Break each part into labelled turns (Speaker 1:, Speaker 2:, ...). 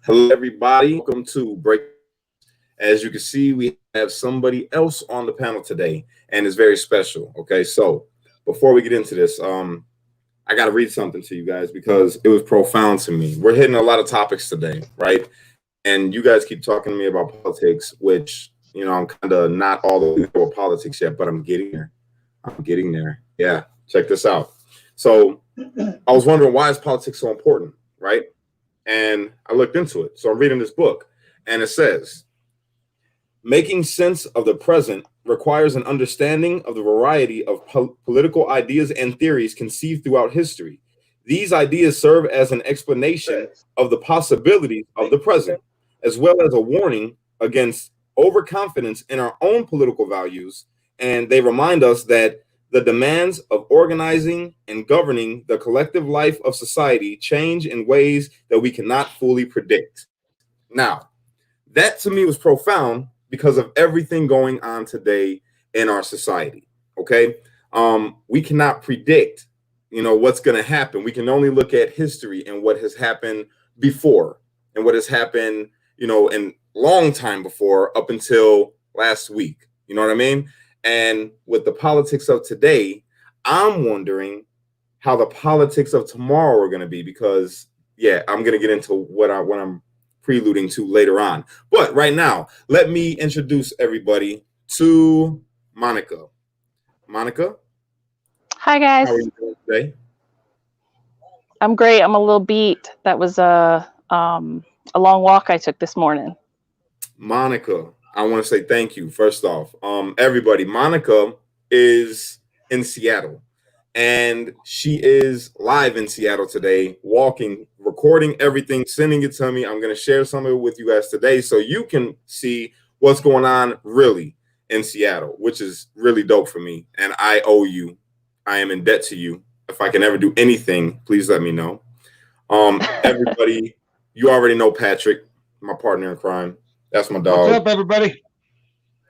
Speaker 1: Hello, everybody. Welcome to Break. As you can see, we have somebody else on the panel today, and it's very special. Okay, so before we get into this, I got to read something to you guys because it was profound to me. We're hitting a lot of topics today, right? And you guys keep talking to me about politics, which I'm kind of not all the way there with politics yet, but I'm getting there. I'm getting there. Yeah, check this out. So I was wondering, why is politics so important, right? And I looked into it. So I'm reading this book, and it says, making sense of the present requires an understanding of the variety of political ideas and theories conceived throughout history. These ideas serve as an explanation of the possibilities of the present, as well as a warning against overconfidence in our own political values. And they remind us that the demands of organizing and governing the collective life of society change in ways that we cannot fully predict. Now, that to me was profound because of everything going on today in our society. Okay. We cannot predict, what's going to happen. We can only look at history and what has happened before and what has happened, in long time before up until last week. You know what I mean? And with the politics of today, I'm wondering how the politics of tomorrow are going to be because, yeah, I'm going to get into what I'm preluding to later on. But right now, let me introduce everybody to Monica. Monica?
Speaker 2: Hi, guys.
Speaker 1: How are you doing today?
Speaker 2: I'm great. I'm a little beat. That was a long walk I took this morning.
Speaker 1: Monica, I want to say thank you. First off, everybody, Monica is in Seattle, and she is live in Seattle today, walking, recording everything, sending it to me. I'm going to share some of it with you guys today so you can see what's going on really in Seattle, which is really dope for me. And I owe you. I am in debt to you. If I can ever do anything, please let me know. Everybody, you already know Patrick, my partner in crime. That's my dog.
Speaker 3: What's up, everybody?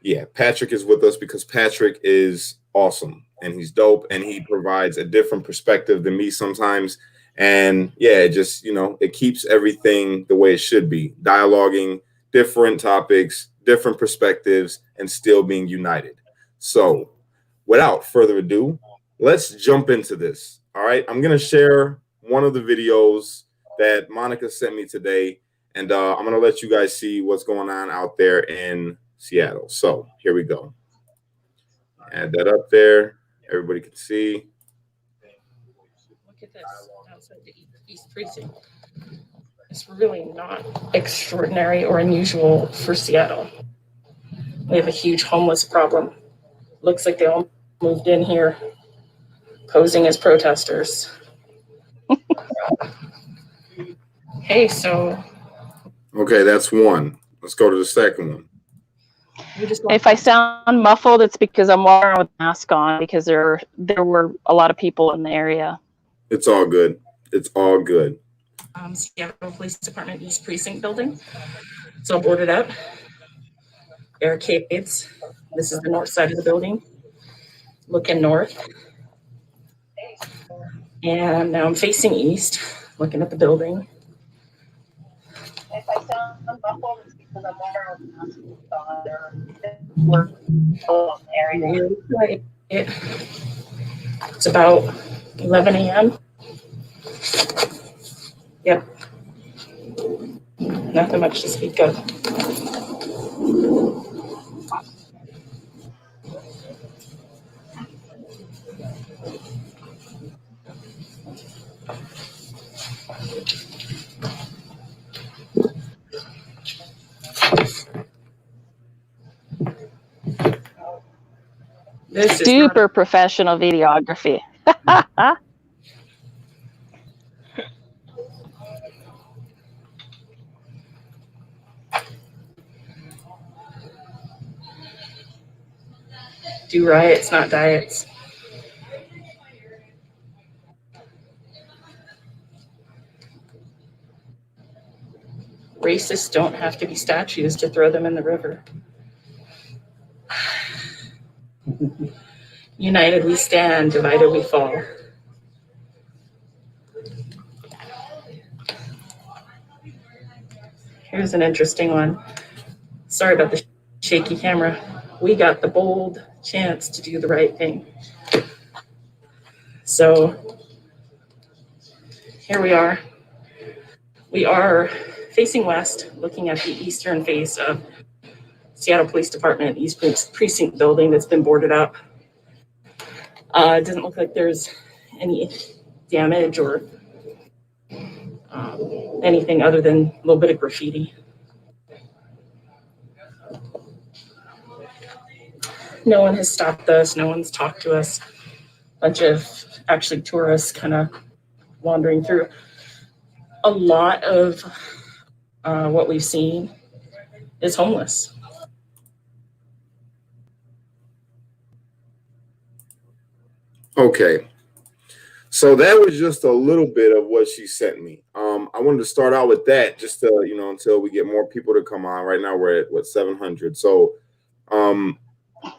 Speaker 1: Yeah, Patrick is with us because Patrick is awesome and he's dope and he provides a different perspective than me sometimes. And yeah, it just, it keeps everything the way it should be. Dialoguing, different topics, different perspectives, and still being united. So without further ado, let's jump into this. All right, I'm going to share one of the videos that Monica sent me today. And I'm going to let you guys see what's going on out there in Seattle. So here we go. Add that up there. Everybody can see.
Speaker 4: Look at this outside the East Precinct. It's really not extraordinary or unusual for Seattle. We have a huge homeless problem. Looks like they all moved in here posing as protesters. Hey, so...
Speaker 1: Okay, that's one. Let's go to the second one.
Speaker 2: If I sound muffled, it's because I'm walking with a mask on because there were a lot of people in the area.
Speaker 1: It's all good. It's all good.
Speaker 4: Seattle Police Department East Precinct building. It's all boarded up. Barricades. This is the north side of the building. Looking north. And now I'm facing east, looking at the building.
Speaker 2: If I sound muffled, it's because I'm wearing a mask on. There
Speaker 4: It's about 11 a.m. Yep. Nothing much to speak of.
Speaker 2: This super professional videography.
Speaker 4: Do riots, not diets. Racists don't have to be statues to throw them in the river. United we stand, divided we fall. Here's an interesting one. Sorry about the shaky camera. We got the bold chance to do the right thing. So here we are. We are facing west, looking at the eastern face of Seattle Police Department East Precinct building that's been boarded up. It doesn't look like there's any damage or anything other than a little bit of graffiti. No one has stopped us. No one's talked to us. Bunch of actually tourists kind of wandering through. A lot of what we've seen is homeless.
Speaker 1: Okay. So that was just a little bit of what she sent me. I wanted to start out with that just to, until we get more people to come on. Right now we're at 700. So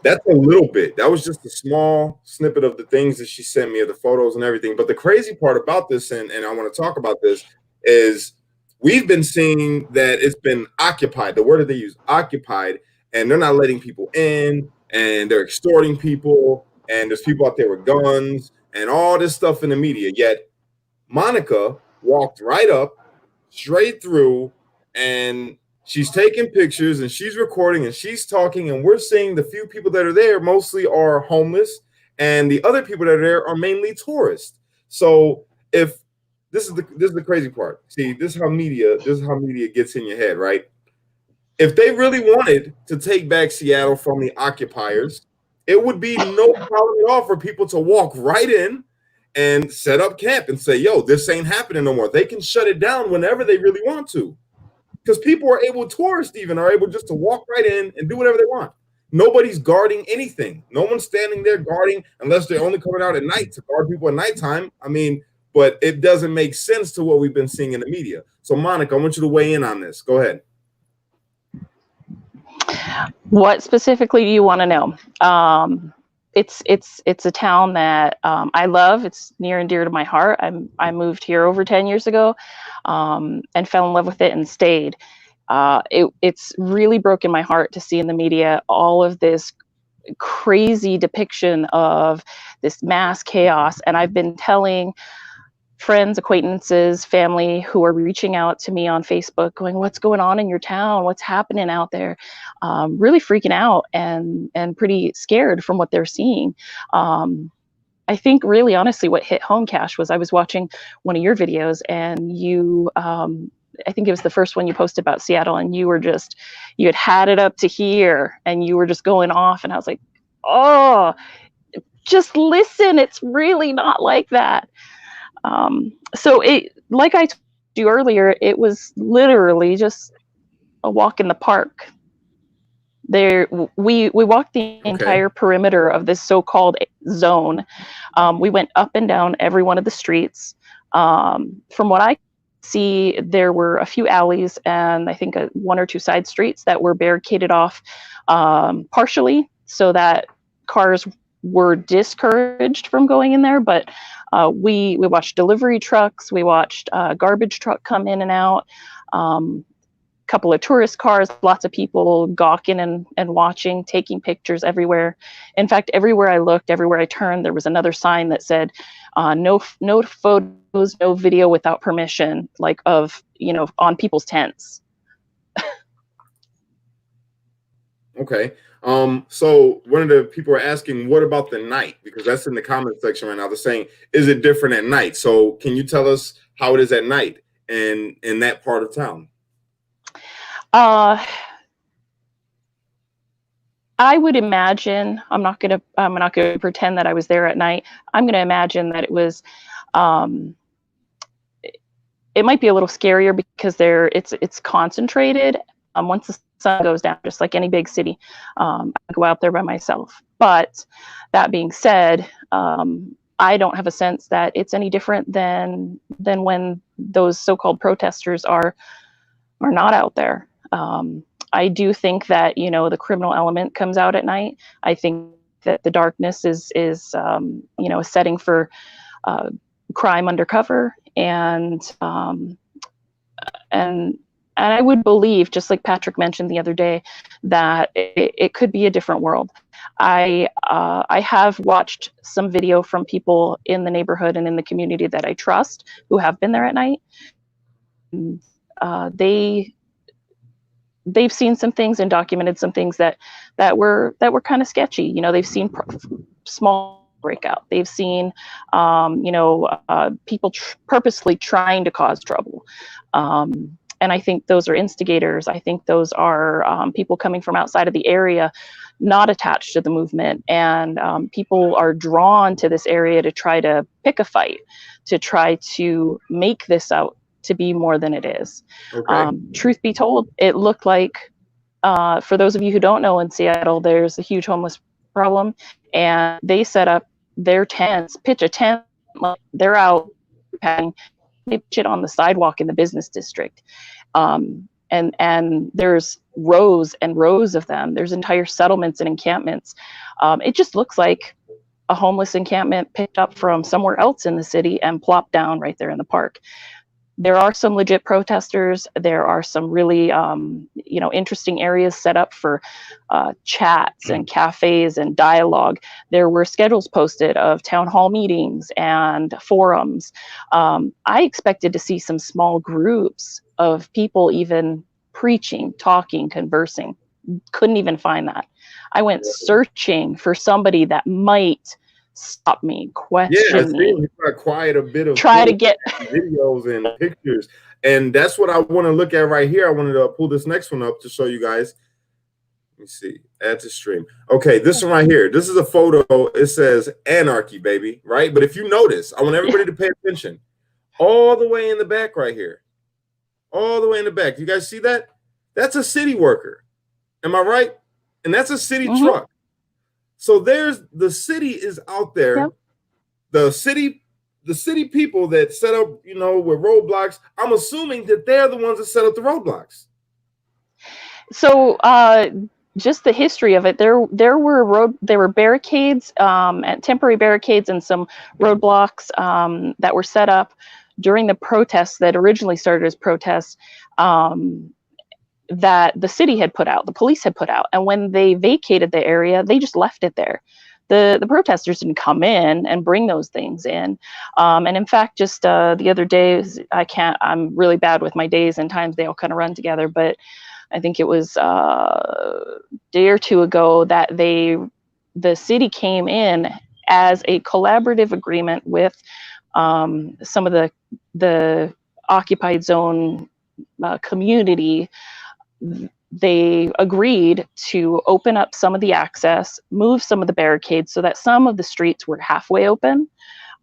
Speaker 1: that's a little bit. That was just a small snippet of the things that she sent me, of the photos and everything. But the crazy part about this, and I want to talk about this, is we've been seeing that it's been occupied. The word that they use, occupied, and they're not letting people in, and they're extorting people, and there's people out there with guns and all this stuff in the media. Yet Monica walked right up, straight through, and she's taking pictures and she's recording and she's talking, and we're seeing the few people that are there mostly are homeless, and the other people that are there are mainly tourists. So if this is the crazy part. See, this is how media gets in your head, right? If they really wanted to take back Seattle from the occupiers, it would be no problem at all for people to walk right in and set up camp and say, yo, this ain't happening no more. They can shut it down whenever they really want to. Because people are able, tourists even are able just to walk right in and do whatever they want. Nobody's guarding anything. No one's standing there guarding unless they're only coming out at night to guard people at nighttime. I mean, but it doesn't make sense to what we've been seeing in the media. So, Monica, I want you to weigh in on this. Go ahead.
Speaker 2: What specifically do you want to know? It's a town that I love. It's near and dear to my heart. I moved here over 10 years ago and fell in love with it and stayed. It's really broken my heart to see in the media all of this crazy depiction of this mass chaos. And I've been telling friends, acquaintances, family who are reaching out to me on Facebook going, what's going on in your town? What's happening out there? Really freaking out and pretty scared from what they're seeing. I think really honestly what hit home, Cash, was I was watching one of your videos and you, I think it was the first one you posted about Seattle, and you had it up to here and you were just going off, and I was like, oh, just listen. It's really not like that. So it, like I told you earlier, it was literally just a walk in the park. There, we walked the entire perimeter of this so-called zone. We went up and down every one of the streets. From what I see, there were a few alleys and I think one or two side streets that were barricaded off partially so that cars were discouraged from going in there. But we watched delivery trucks, we watched garbage truck come in and out, couple of tourist cars, lots of people gawking and watching, taking pictures everywhere. In fact, everywhere I looked, everywhere I turned, there was another sign that said, no photos, no video without permission, like of, on people's tents.
Speaker 1: Okay. So one of the people are asking, what about the night? Because that's in the comment section right now. They're saying, is it different at night? So can you tell us how it is at night and in that part of town?
Speaker 2: I would imagine, I'm not gonna pretend that I was there at night. I'm gonna imagine that it was, it might be a little scarier because it's concentrated. Once the sun goes down, just like any big city, I go out there by myself. But that being said, I don't have a sense that it's any different than when those so-called protesters are not out there. I do think that, the criminal element comes out at night. I think that the darkness is a setting for crime undercover, and I would believe, just like Patrick mentioned the other day, that it could be a different world. I have watched some video from people in the neighborhood and in the community that I trust who have been there at night. They've seen some things and documented some things that were kind of sketchy. You know, they've seen small breakout. They've seen, people purposely trying to cause trouble. And I think those are instigators. I think those are people coming from outside of the area, not attached to the movement. And people are drawn to this area to try to pick a fight, to try to make this out to be more than it is.
Speaker 1: Okay.
Speaker 2: Truth be told, it looked like, for those of you who don't know, in Seattle, there's a huge homeless problem, and they set up their tents, pitch a tent, like they're out, they pitch it on the sidewalk in the business district. And there's rows and rows of them. There's entire settlements and encampments. It just looks like a homeless encampment picked up from somewhere else in the city and plopped down right there in the park. There are some legit protesters. There are some really, interesting areas set up for chats and cafes and dialogue. There were schedules posted of town hall meetings and forums. I expected to see some small groups of people even preaching, talking, conversing. Couldn't even find that. I went searching for somebody that might stop me, question me,
Speaker 1: quite a bit of
Speaker 2: try to get
Speaker 1: videos and pictures, and that's what I want to look at right here. I wanted to pull this next one up to show you guys. Let me see, add to stream. Okay, this one right here, this is a photo. It says anarchy, baby, right? But if you notice, I want everybody to pay attention. All the way in the back right here, all the way in the back, you guys see that? That's a city worker, am I right? And that's a city truck. So there's the city is out there. Yep. The city people that set up, with roadblocks. I'm assuming that they're the ones that set up the roadblocks.
Speaker 2: So just the history of it, there were barricades, and temporary barricades and some roadblocks that were set up during the protests that originally started as protests. That the city had put out, the police had put out. And when they vacated the area, they just left it there. The protesters didn't come in and bring those things in. And in fact, just the other day, I'm really bad with my days and times, they all kind of run together, but I think it was a day or two ago that the city came in as a collaborative agreement with some of the occupied zone community. They agreed to open up some of the access, move some of the barricades so that some of the streets were halfway open.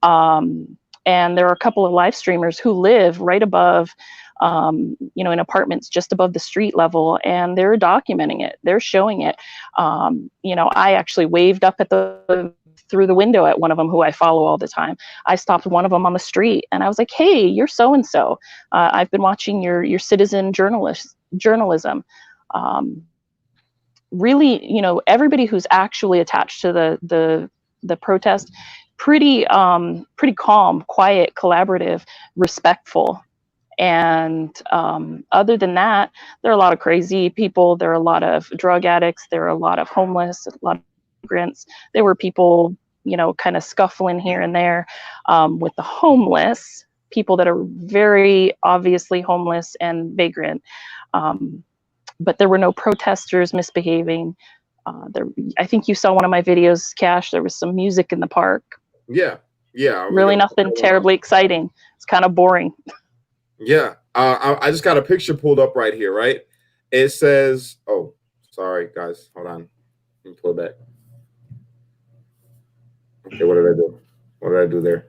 Speaker 2: And there are a couple of live streamers who live right above, in apartments just above the street level, and they're documenting it. They're showing it. I actually waved up through the window at one of them who I follow all the time. I stopped one of them on the street and I was like, "Hey, you're so-and-so. I've been watching your citizen journalism." Really, everybody who's actually attached to the protest, pretty calm, quiet, collaborative, respectful. And other than that, there are a lot of crazy people. There are a lot of drug addicts. There are a lot of homeless, a lot of immigrants. There were people, kind of scuffling here and there with the homeless, people that are very obviously homeless and vagrant. But there were no protesters misbehaving. I think you saw one of my videos, Cash. There was some music in the park.
Speaker 1: Yeah.
Speaker 2: Really nothing terribly exciting. It's kind of boring.
Speaker 1: Yeah. I just got a picture pulled up right here, right? It says, oh, sorry, guys. Hold on. Let me pull it back. Okay, what did I do? What did I do there?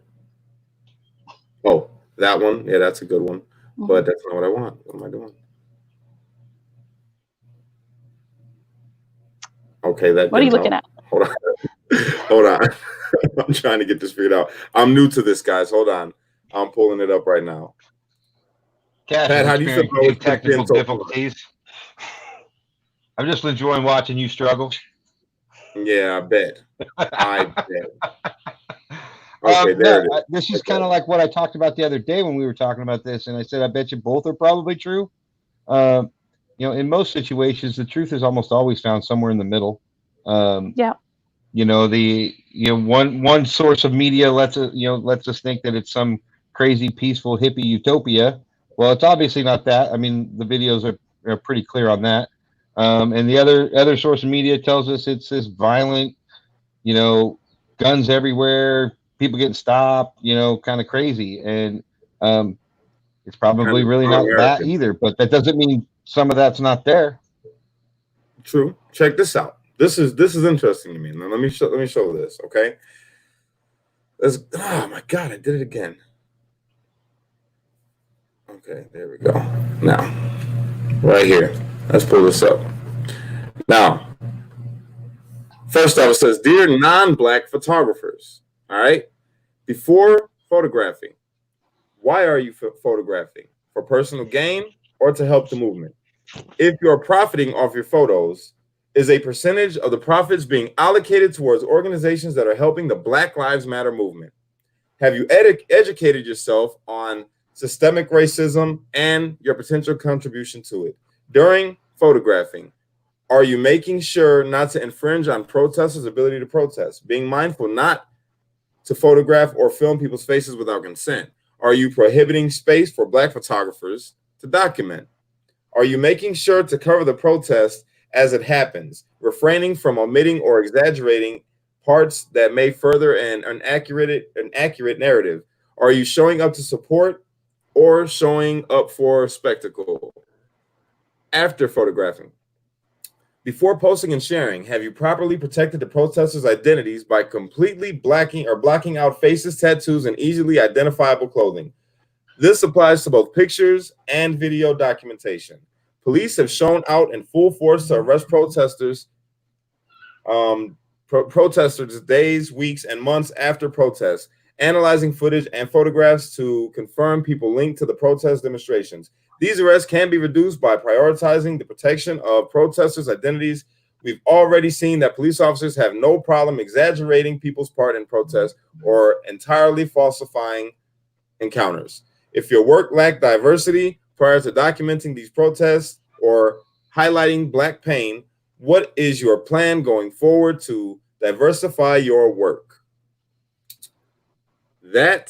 Speaker 1: Oh, that one. Yeah, that's a good one. But that's not what I want. What am I doing? Okay,
Speaker 2: what are you looking at?
Speaker 1: Hold on. Hold on. I'm trying to get this figured out. I'm new to this, guys. Hold on. I'm pulling it up right now.
Speaker 3: Pat, how do you feel about technical difficulties? I'm just enjoying watching you struggle.
Speaker 1: Yeah, I bet. I bet. Okay,
Speaker 3: this is kind of like what I talked about the other day when we were talking about this, and I said, I bet you both are probably true. You know, in most situations, the truth is almost always found somewhere in the middle.
Speaker 2: Yeah.
Speaker 3: You know, one source of media lets us think that it's some crazy peaceful hippie utopia. Well, it's obviously not that. I mean, the videos are pretty clear on that. And the other source of media tells us it's this violent, you know, guns everywhere, people getting stopped, you know, kind of crazy. And it's probably really not that
Speaker 1: American.
Speaker 3: either. But that doesn't mean some of that's not there.
Speaker 1: True. Check this out. This is interesting to me. Now, let me show this. Okay. Oh my God, I did it again. Okay, there we go. Now, right here. Let's pull this up. Now, first off, it says, "Dear non-black photographers, all right, before photographing, why are you photographing? For personal gain or to help the movement? If you're profiting off your photos, is a percentage of the profits being allocated towards organizations that are helping the Black Lives Matter movement? Have you educated yourself on systemic racism and your potential contribution to it? During photographing, are you making sure not to infringe on protesters' ability to protest? Being mindful not to photograph or film people's faces without consent? Are you prohibiting space for Black photographers to document? Are you making sure to cover the protest as it happens, refraining from omitting or exaggerating parts that may further an inaccurate narrative? Are you showing up to support or showing up for spectacle? After photographing, before posting and sharing, have you properly protected the protesters' identities by completely blocking out faces, tattoos, and easily identifiable clothing? This applies to both pictures and video documentation. Police have shown out in full force to arrest protesters, protesters days, weeks, and months after protests, analyzing footage and photographs to confirm people linked to the protest demonstrations. These arrests can be reduced by prioritizing the protection of protesters' identities. We've already seen that police officers have no problem exaggerating people's part in protests or entirely falsifying encounters. If your work lacked diversity prior to documenting these protests or highlighting Black pain, what is your plan going forward to diversify your work? That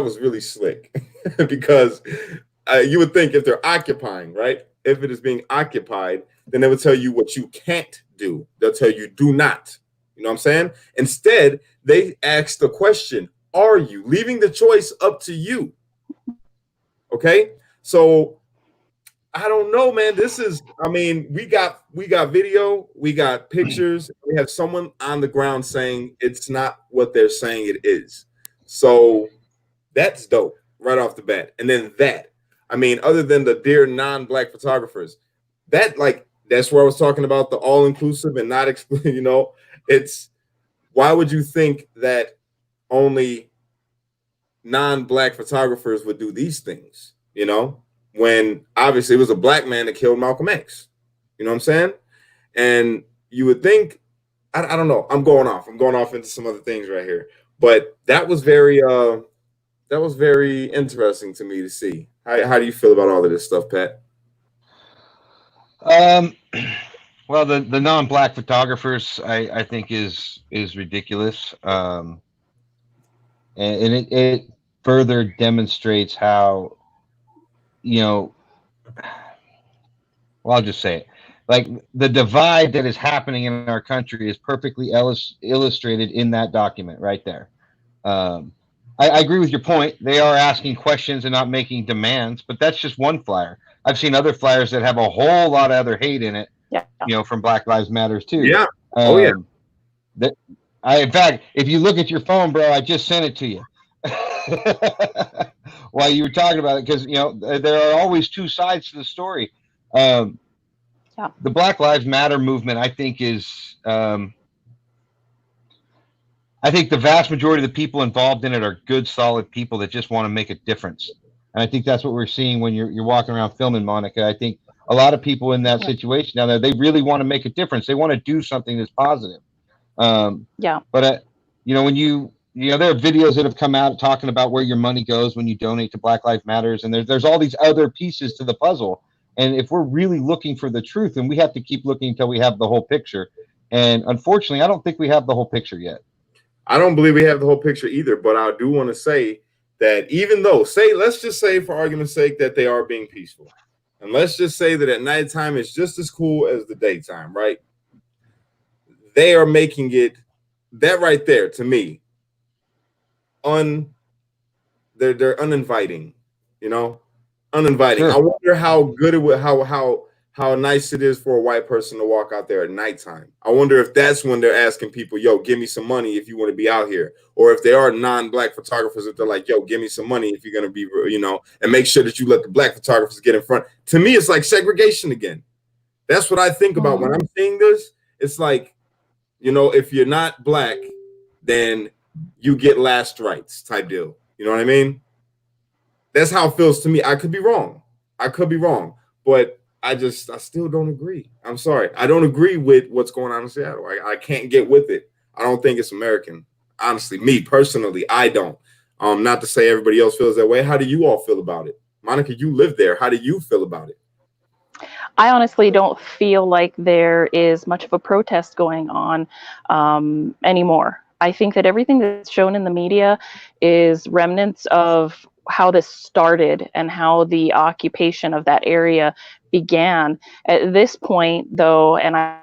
Speaker 1: was really slick because you would think if they're occupying, right? If it is being occupied, then they would tell you what you can't do. They'll tell you do not. You know what I'm saying? Instead, they ask the question, are you? Leaving the choice up to you. Okay? So I don't know, man. We got video, we got pictures, we have someone on the ground saying it's not what they're saying it is. So that's dope right off the bat. And then other than the dear non-Black photographers, that's where I was talking about the all-inclusive and not exclude, it's why would you think that only non-Black photographers would do these things, when obviously it was a Black man that killed Malcolm X. You know what I'm saying? And you would think, I don't know, I'm going off into some other things right here. But that was very interesting to me to see. How do you feel about all of this stuff, Pat?
Speaker 3: Well, the non-Black photographers, I think is ridiculous, and it further demonstrates how, well, I'll just say it, like the divide that is happening in our country is perfectly illustrated in that document right there. I agree with your point. They are asking questions and not making demands, but that's just one flyer. I've seen other flyers that have a whole lot of other hate in it. Yeah. From Black Lives Matters too.
Speaker 1: Yeah.
Speaker 3: In fact, if you look at your phone, bro, I just sent it to you while you were talking about it, because there are always two sides to the story. The Black Lives Matter movement, I think, is I think the vast majority of the people involved in it are good, solid people that just want to make a difference. And I think that's what we're seeing when you're walking around filming, Monica. I think a lot of people in that situation down there, they really want to make a difference. They want to do something that's positive. But when you know, there are videos that have come out talking about where your money goes when you donate to Black Lives Matters, and there's all these other pieces to the puzzle. And if we're really looking for the truth, then we have to keep looking until we have the whole picture. And unfortunately, I don't think we have the whole picture yet.
Speaker 1: I don't believe we have the whole picture either, but I do want to say that even though, let's just say for argument's sake that they are being peaceful, and let's just say that at nighttime it's just as cool as the daytime, right? They are making it, that right there to me, they're uninviting, you know, uninviting.
Speaker 3: Sure.
Speaker 1: I wonder how good it would, how nice it is for a white person to walk out there at nighttime. I wonder if that's when they're asking people, yo, give me some money if you want to be out here. Or if they are non-black photographers, if they're like, yo, give me some money if you're going to be, you know, and make sure that you let the black photographers get in front. To me, it's like segregation again. That's what I think about when I'm seeing this. It's like, you know, if you're not black, then you get last rights type deal. You know what I mean? That's how it feels to me. I could be wrong. But I still don't agree. I'm sorry. I don't agree with what's going on in Seattle. I can't get with it. I don't think it's American. Honestly, me personally, I don't. Not to say everybody else feels that way. How do you all feel about it? Monica, you live there. How do you feel about it?
Speaker 2: I honestly don't feel like there is much of a protest going on anymore. I think that everything that's shown in the media is remnants of how this started and how the occupation of that area began. At this point, though, and I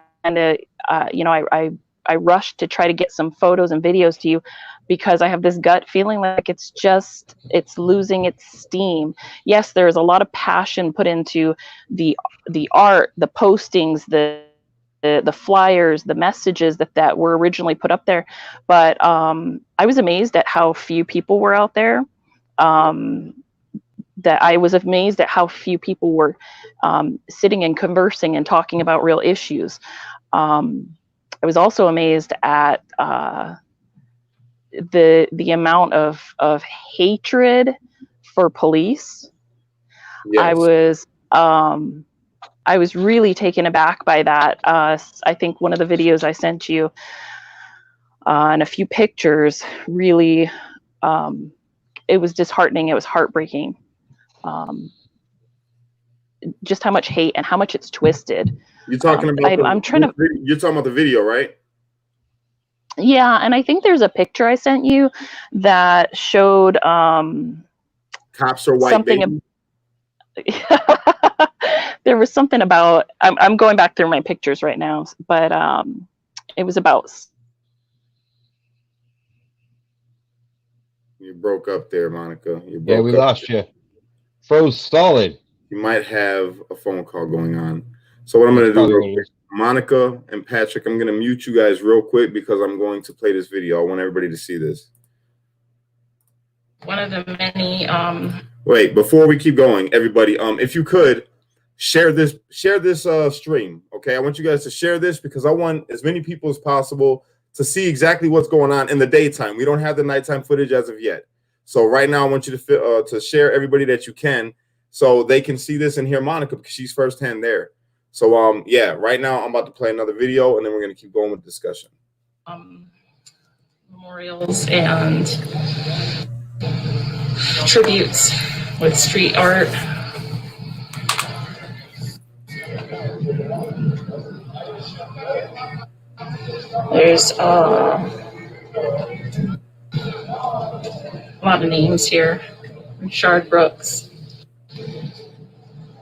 Speaker 2: rushed to try to get some photos and videos to you because I have this gut feeling like it's losing its steam. Yes, there is a lot of passion put into the art, the postings, the flyers, the messages that were originally put up there. But I was amazed at how few people were out there. That I was amazed at how few people were sitting and conversing and talking about real issues. I was also amazed at the amount of hatred for police.
Speaker 1: Yes.
Speaker 2: I was really taken aback by that. I think one of the videos I sent you and a few pictures really, it was disheartening. It was heartbreaking. Just how much hate and how much it's twisted.
Speaker 1: You're talking about you're talking about the video, right?
Speaker 2: Yeah, and I think there's a picture I sent you that showed
Speaker 1: cops are white.
Speaker 2: Something. There was something about. I'm going back through my pictures right now, but it was about.
Speaker 1: You broke up there, Monica.
Speaker 3: Yeah, we lost you. Froze solid.
Speaker 1: You might have a phone call going on. So what I'm going to do real quick, Monica and Patrick, I'm going to mute you guys real quick because I'm going to play this video. I want everybody to see this.
Speaker 4: One of the many.
Speaker 1: Wait, before we keep going, everybody, if you could share this stream, okay? I want you guys to share this because I want as many people as possible to see exactly what's going on in the daytime. We don't have the nighttime footage as of yet. So right now, I want you to share everybody that you can so they can see this and hear Monica because she's firsthand there. So, yeah, right now I'm about to play another video and then we're going to keep going with the discussion.
Speaker 4: Memorials and tributes with street art. There's a lot of names here. Richard Brooks,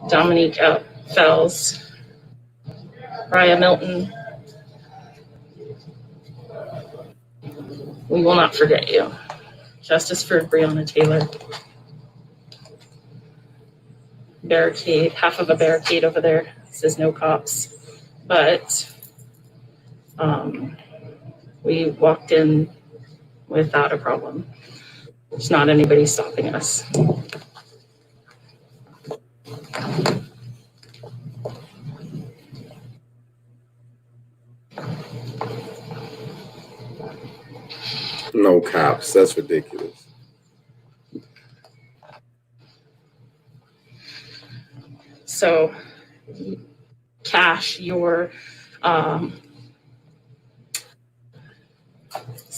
Speaker 4: Dominique Fells, Raya Milton. We will not forget you. Justice for Breonna Taylor. Barricade, half of a barricade over there says no cops. But we walked in without a problem. There's not anybody stopping us.
Speaker 1: No cops. That's ridiculous.
Speaker 4: So cash your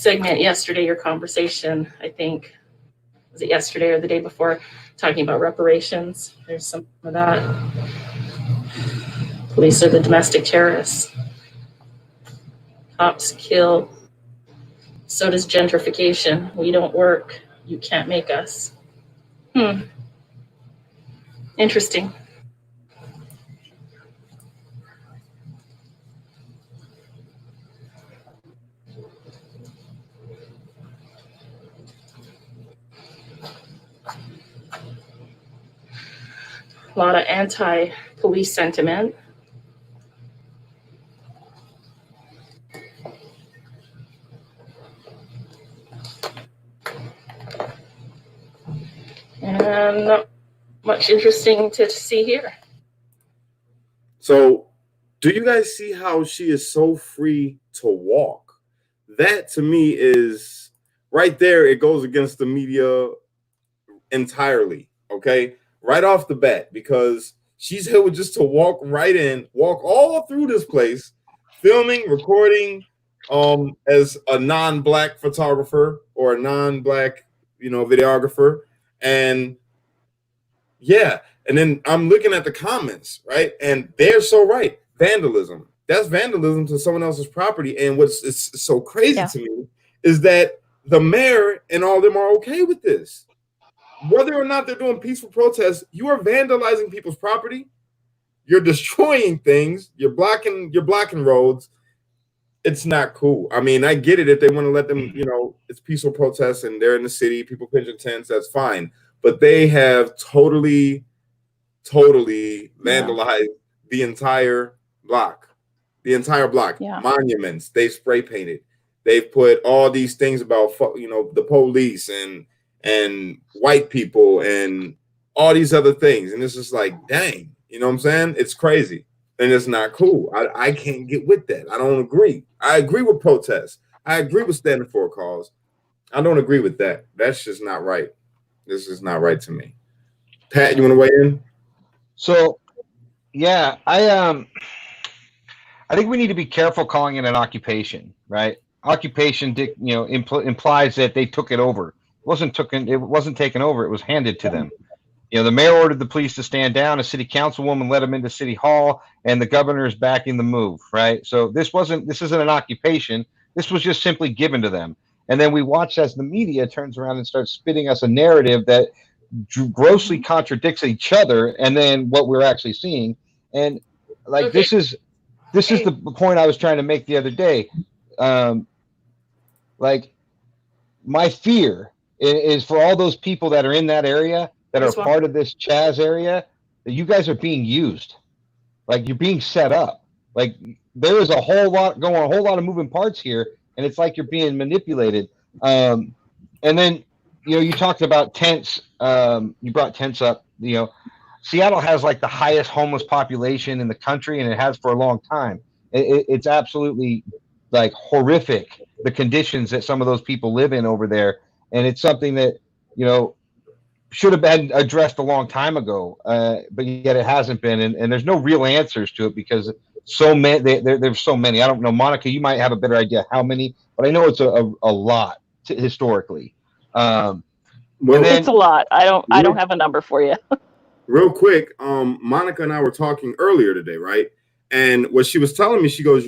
Speaker 4: segment yesterday, your conversation, I think, was it yesterday or the day before, talking about reparations. There's some of that. Police are the domestic terrorists. Cops kill. So does gentrification. We don't work. You can't make us. Interesting. A lot of anti-police sentiment. And not much interesting to see here.
Speaker 1: So, do you guys see how she is so free to walk? That to me is right there. It goes against the media entirely. Okay, right off the bat, because she's able just to walk right in, walk all through this place, filming, recording, as a non-black photographer or a non-black, videographer, and yeah. And then I'm looking at the comments, right? And they're so right. Vandalism. That's vandalism to someone else's property. And what's it's so crazy to me is that the mayor and all of them are okay with this. Whether or not they're doing peaceful protests, you are vandalizing people's property. You're destroying things. You're blocking roads. It's not cool. I mean, I get it if they want to let them, it's peaceful protests and they're in the city, people pitching tents, that's fine. But they have totally vandalized the entire block. Yeah. Monuments, they spray painted. They've put all these things about, the police and white people and all these other things. And it's just like, dang, you know what I'm saying? It's crazy. And it's not cool. I can't get with that. I don't agree. I agree with protests. I agree with standing for a cause. I don't agree with that. That's just not right. This is not right to me. Pat, you want to weigh in?
Speaker 3: So, yeah, I think we need to be careful calling it an occupation, right? Occupation, implies that they took it over. It wasn't taken over. It was handed to them. The mayor ordered the police to stand down. A city councilwoman led them into City Hall, and the governor is backing the move, right? So this isn't an occupation. This was just simply given to them. And then we watch as the media turns around and starts spitting us a narrative that grossly contradicts each other and then what we're actually seeing. And this is the point I was trying to make the other day. My fear is for all those people that are in that area that are part of this CHAZ area, that you guys are being used. You're being set up. There is a whole lot of moving parts here, and it's like you're being manipulated. And then, you talked about tents. You brought tents up. Seattle has the highest homeless population in the country, and it has for a long time. It's absolutely horrific, the conditions that some of those people live in over there. And it's something that, should have been addressed a long time ago, but yet it hasn't been. And there's no real answers to it because so many. There's so many. I don't know, Monica. You might have a better idea how many, but I know it's a lot historically.
Speaker 2: It's a lot. I don't have a number for you.
Speaker 1: Real quick, Monica and I were talking earlier today, right? And what she was telling me, she goes,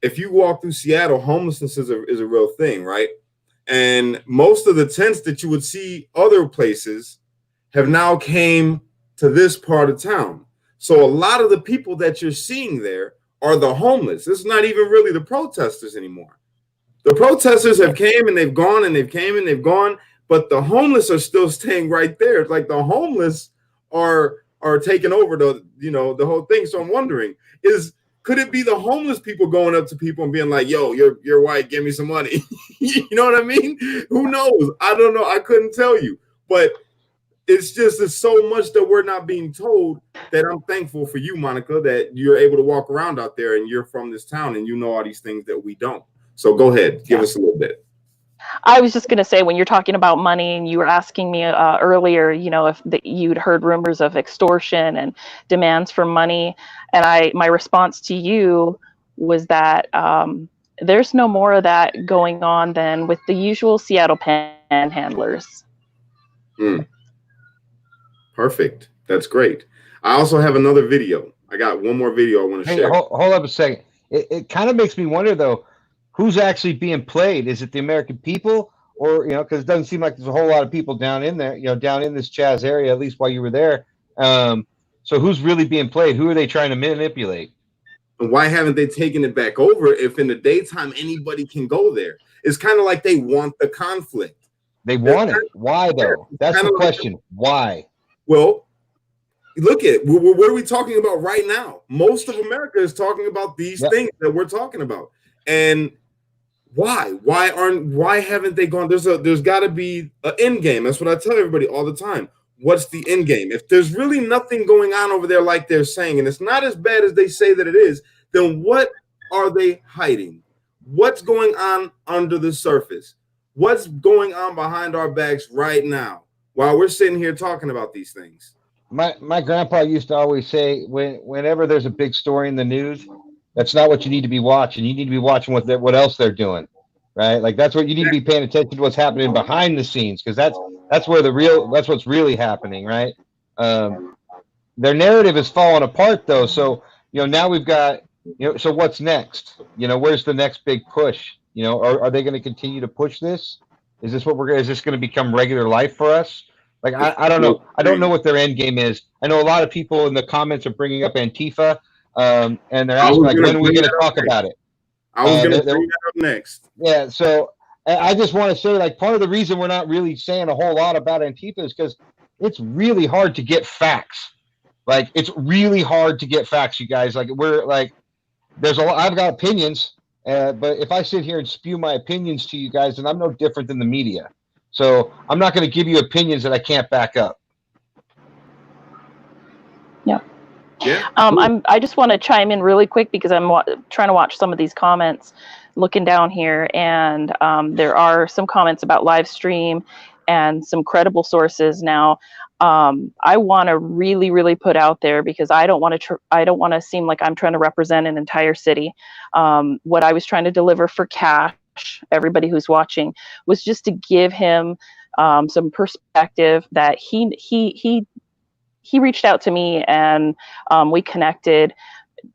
Speaker 1: if you walk through Seattle, homelessness is a real thing, right? And most of the tents that you would see other places have now came to this part of town. So a lot of the people that you're seeing there are the homeless. It's not even really the protesters anymore. The protesters have came and they've gone and they've came and they've gone, but the homeless are still staying right there. It's like the homeless are taking over the whole thing. So I'm wondering, could it be the homeless people going up to people and being like, yo, you're white, give me some money? You know what I mean? Who knows? I don't know. I couldn't tell you. But it's so much that we're not being told that I'm thankful for you, Monica, that you're able to walk around out there and you're from this town and you know all these things that we don't. So go ahead. Give us a little bit.
Speaker 2: I was just going to say, when you're talking about money and you were asking me earlier, if you'd heard rumors of extortion and demands for money. And my response to you was that there's no more of that going on than with the usual Seattle panhandlers.
Speaker 1: Perfect. That's great. I also have another video. I got one more video I want to share.
Speaker 3: Hold up a second. It kind of makes me wonder though, who's actually being played? Is it the American people, or because it doesn't seem like there's a whole lot of people down in there, down in this CHAZ area, at least while you were there. So who's really being played? Who are they trying to manipulate?
Speaker 1: And why haven't they taken it back over if in the daytime anybody can go there? It's kind of like they want the conflict.
Speaker 3: They want it. Why though? That's the question. Why?
Speaker 1: Well, look at what are we talking about right now? Most of America is talking about these things that we're talking about. And why? Why haven't they gone? There's got to be an end game. That's what I tell everybody all the time. What's the end game? If there's really nothing going on over there like they're saying, and it's not as bad as they say that it is, then what are they hiding? What's going on under the surface? What's going on behind our backs right now while we're sitting here talking about these things?
Speaker 3: My grandpa used to always say, whenever there's a big story in the news, that's not what you need to be watching. You need to be watching what else they're doing, right? Like that's what you need to be paying attention to, what's happening behind the scenes, because that's what's really happening, right? Their narrative is falling apart though. So now we've got so what's next? Where's the next big push? Are they going to continue to push this? Is this is this going to become regular life for us? Like I don't know. I don't know what their end game is. I know a lot of people in the comments are bringing up Antifa, and they're asking like, when are we going to talk about it?
Speaker 1: I was going to bring that up next.
Speaker 3: Yeah, so I just want to say, like, part of the reason we're not really saying a whole lot about Antifa is because it's really hard to get facts. Like, it's really hard to get facts, you guys. Like, we're like, there's a lot. I've got opinions, but if I sit here and spew my opinions to you guys, then I'm no different than the media. So I'm not going to give you opinions that I can't back up.
Speaker 2: Yeah.
Speaker 1: Yeah.
Speaker 2: I just want to chime in really quick because I'm trying to watch some of these comments, looking down here, and there are some comments about live stream and some credible sources. Now, I want to really, really put out there, because I don't want to seem like I'm trying to represent an entire city. What I was trying to deliver for Cash, everybody who's watching, was just to give him some perspective that he reached out to me, and we connected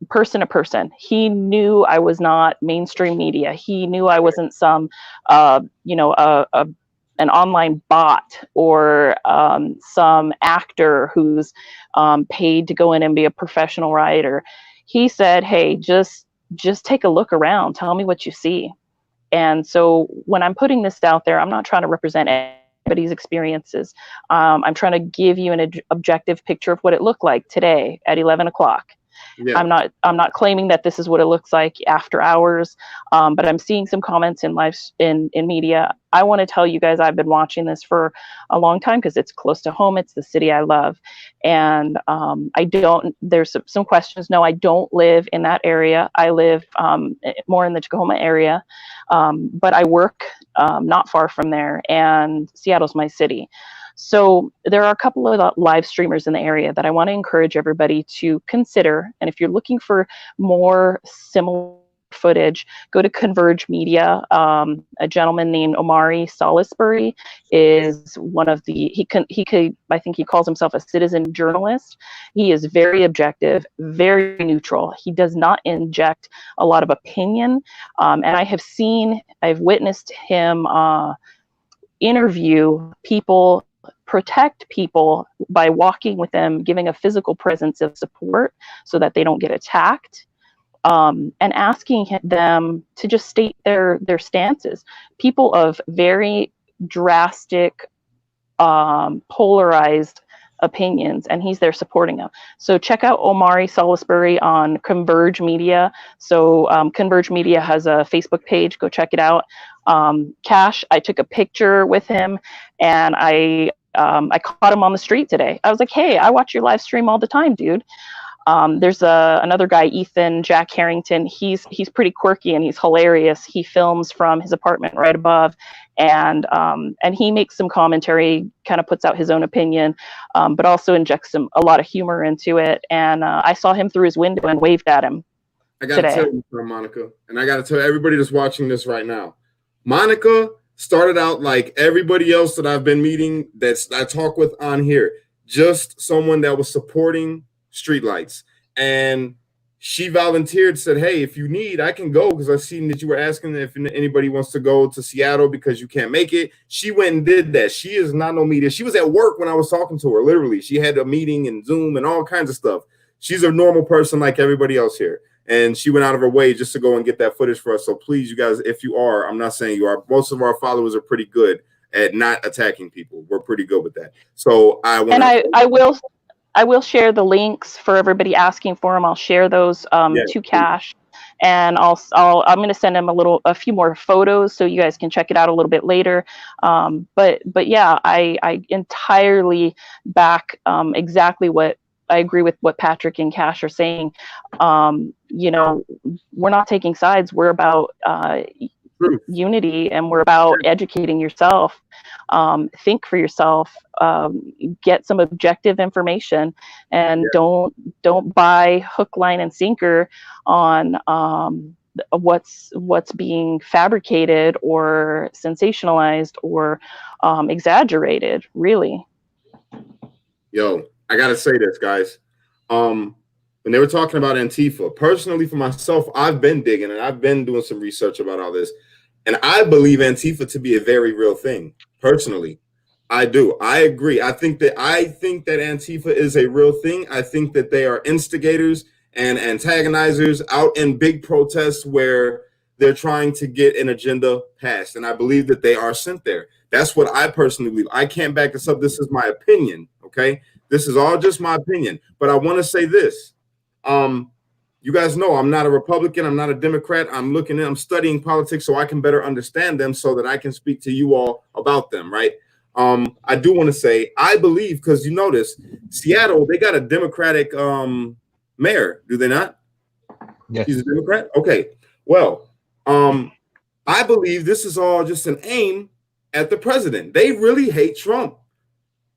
Speaker 2: person to person. He knew I was not mainstream media. He knew I wasn't some, an online bot or some actor who's paid to go in and be a professional writer. He said, "Hey, just take a look around. Tell me what you see." And so when I'm putting this out there, I'm not trying to represent anybody's experiences. I'm trying to give you an objective picture of what it looked like today at 11 o'clock. Yeah. I'm not claiming that this is what it looks like after hours, but I'm seeing some comments in media. I want to tell you guys, I've been watching this for a long time because it's close to home. It's the city I love. And there's some questions. No, I don't live in that area. I live more in the Tacoma area, but I work not far from there, and Seattle's my city. So there are a couple of live streamers in the area that I want to encourage everybody to consider. And if you're looking for more similar footage, go to Converge Media. A gentleman named Omari Salisbury is one of the, I think he calls himself a citizen journalist. He is very objective, very neutral. He does not inject a lot of opinion. And I've witnessed him interview people, protect people by walking with them, giving a physical presence of support so that they don't get attacked, and asking them to just state their stances. People of very drastic, polarized opinions, and he's there supporting them. So check out Omari Salisbury on Converge Media. So Converge Media has a Facebook page. Go check it out. Cash, I took a picture with him, and I caught him on the street today. I was like, "Hey, I watch your live stream all the time, dude." There's another guy, Ethan Jack Harrington. He's pretty quirky and he's hilarious. He films from his apartment right above, and he makes some commentary, kind of puts out his own opinion, but also injects a lot of humor into it. And I saw him through his window and waved at him.
Speaker 1: I got to
Speaker 2: today.
Speaker 1: tell you, Monica, and I got to tell everybody that's watching this right now. Monica started out like everybody else that I've been meeting that I talk with on here, just someone that was supporting streetlights. And she volunteered, said, hey, if you need, I can go, because I've seen that you were asking if anybody wants to go to Seattle because you can't make it. She went and did that. She is not no media. She was at work when I was talking to her, literally. She had a meeting and Zoom and all kinds of stuff. She's a normal person like everybody else here. And she went out of her way just to go and get that footage for us. So please, you guys, if you are, I'm not saying you are, most of our followers are pretty good at not attacking people. We're pretty good with that. So I want
Speaker 2: I will share the links for everybody asking for them. I'll share those to Cash, and I'm going to send him a few more photos so you guys can check it out a little bit later. But yeah, I entirely back exactly what I agree with what Patrick and Cash are saying. You know, we're not taking sides. We're about unity, and we're about educating yourself. Think for yourself, get some objective information, and don't buy hook, line, and sinker on what's being fabricated or sensationalized or exaggerated, really.
Speaker 1: Yo, I gotta say this, guys. When they were talking about Antifa, personally for myself, I've been digging and I've been doing some research about all this. And I believe Antifa to be a very real thing. Personally, I do. I agree. I think that Antifa is a real thing. I think that they are instigators and antagonizers out in big protests where they're trying to get an agenda passed. And I believe that they are sent there. That's what I personally believe. I can't back this up. This is my opinion. Okay. This is all just my opinion. But I want to say this. You guys know I'm not a Republican. I'm not a Democrat. I'm studying politics so I can better understand them so that I can speak to you all about them, right? I do want to say, I believe, because you notice Seattle, they got a Democratic mayor, do they not?
Speaker 3: Yes.
Speaker 1: He's a Democrat? Okay. Well, I believe this is all just an aim at the president. They really hate Trump.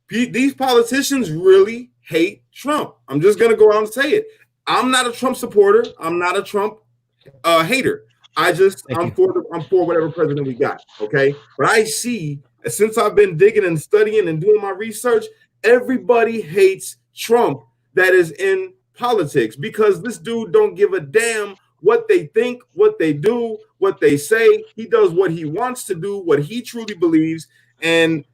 Speaker 1: These politicians really hate Trump. I'm just going to go out and say it. I'm not a Trump supporter. I'm not a Trump hater. I'm for whatever president we got. Okay. But I see, since I've been digging and studying and doing my research, everybody hates Trump that is in politics, because this dude don't give a damn what they think, what they do, what they say. He does what he wants to do, what he truly believes, and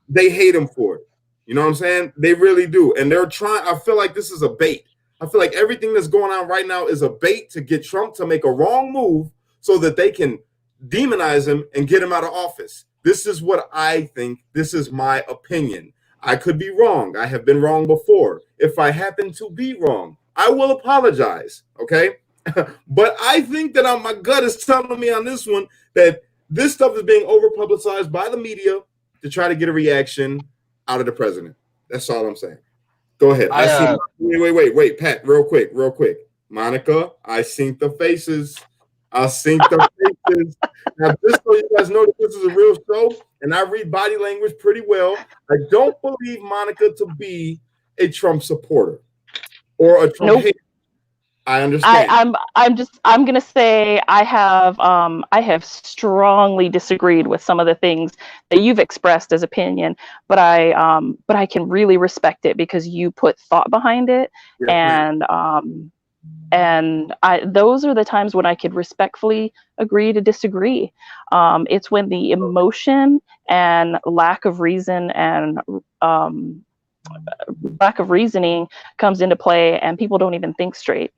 Speaker 1: they hate him for it. You know what I'm saying? They really do. And they're trying, I feel like this is a bait. I feel like everything that's going on right now is a bait to get Trump to make a wrong move so that they can demonize him and get him out of office. This is what I think. This is my opinion. I could be wrong. I have been wrong before. If I happen to be wrong, I will apologize. Okay. But I think that my gut is telling me on this one that this stuff is being over publicized by the media to try to get a reaction out of the president. That's all I'm saying. Go ahead. Wait, Pat, real quick. Monica, I seen the faces. Now, just so you guys know that this is a real show, and I read body language pretty well. I don't believe Monica to be a Trump supporter or a Trump hater. I understand.
Speaker 2: I'm gonna say I have strongly disagreed with some of the things that you've expressed as opinion, but I can really respect it because you put thought behind it. Yes, and those are the times when I could respectfully agree to disagree. It's when the emotion and lack of reason and lack of reasoning comes into play, and people don't even think straight.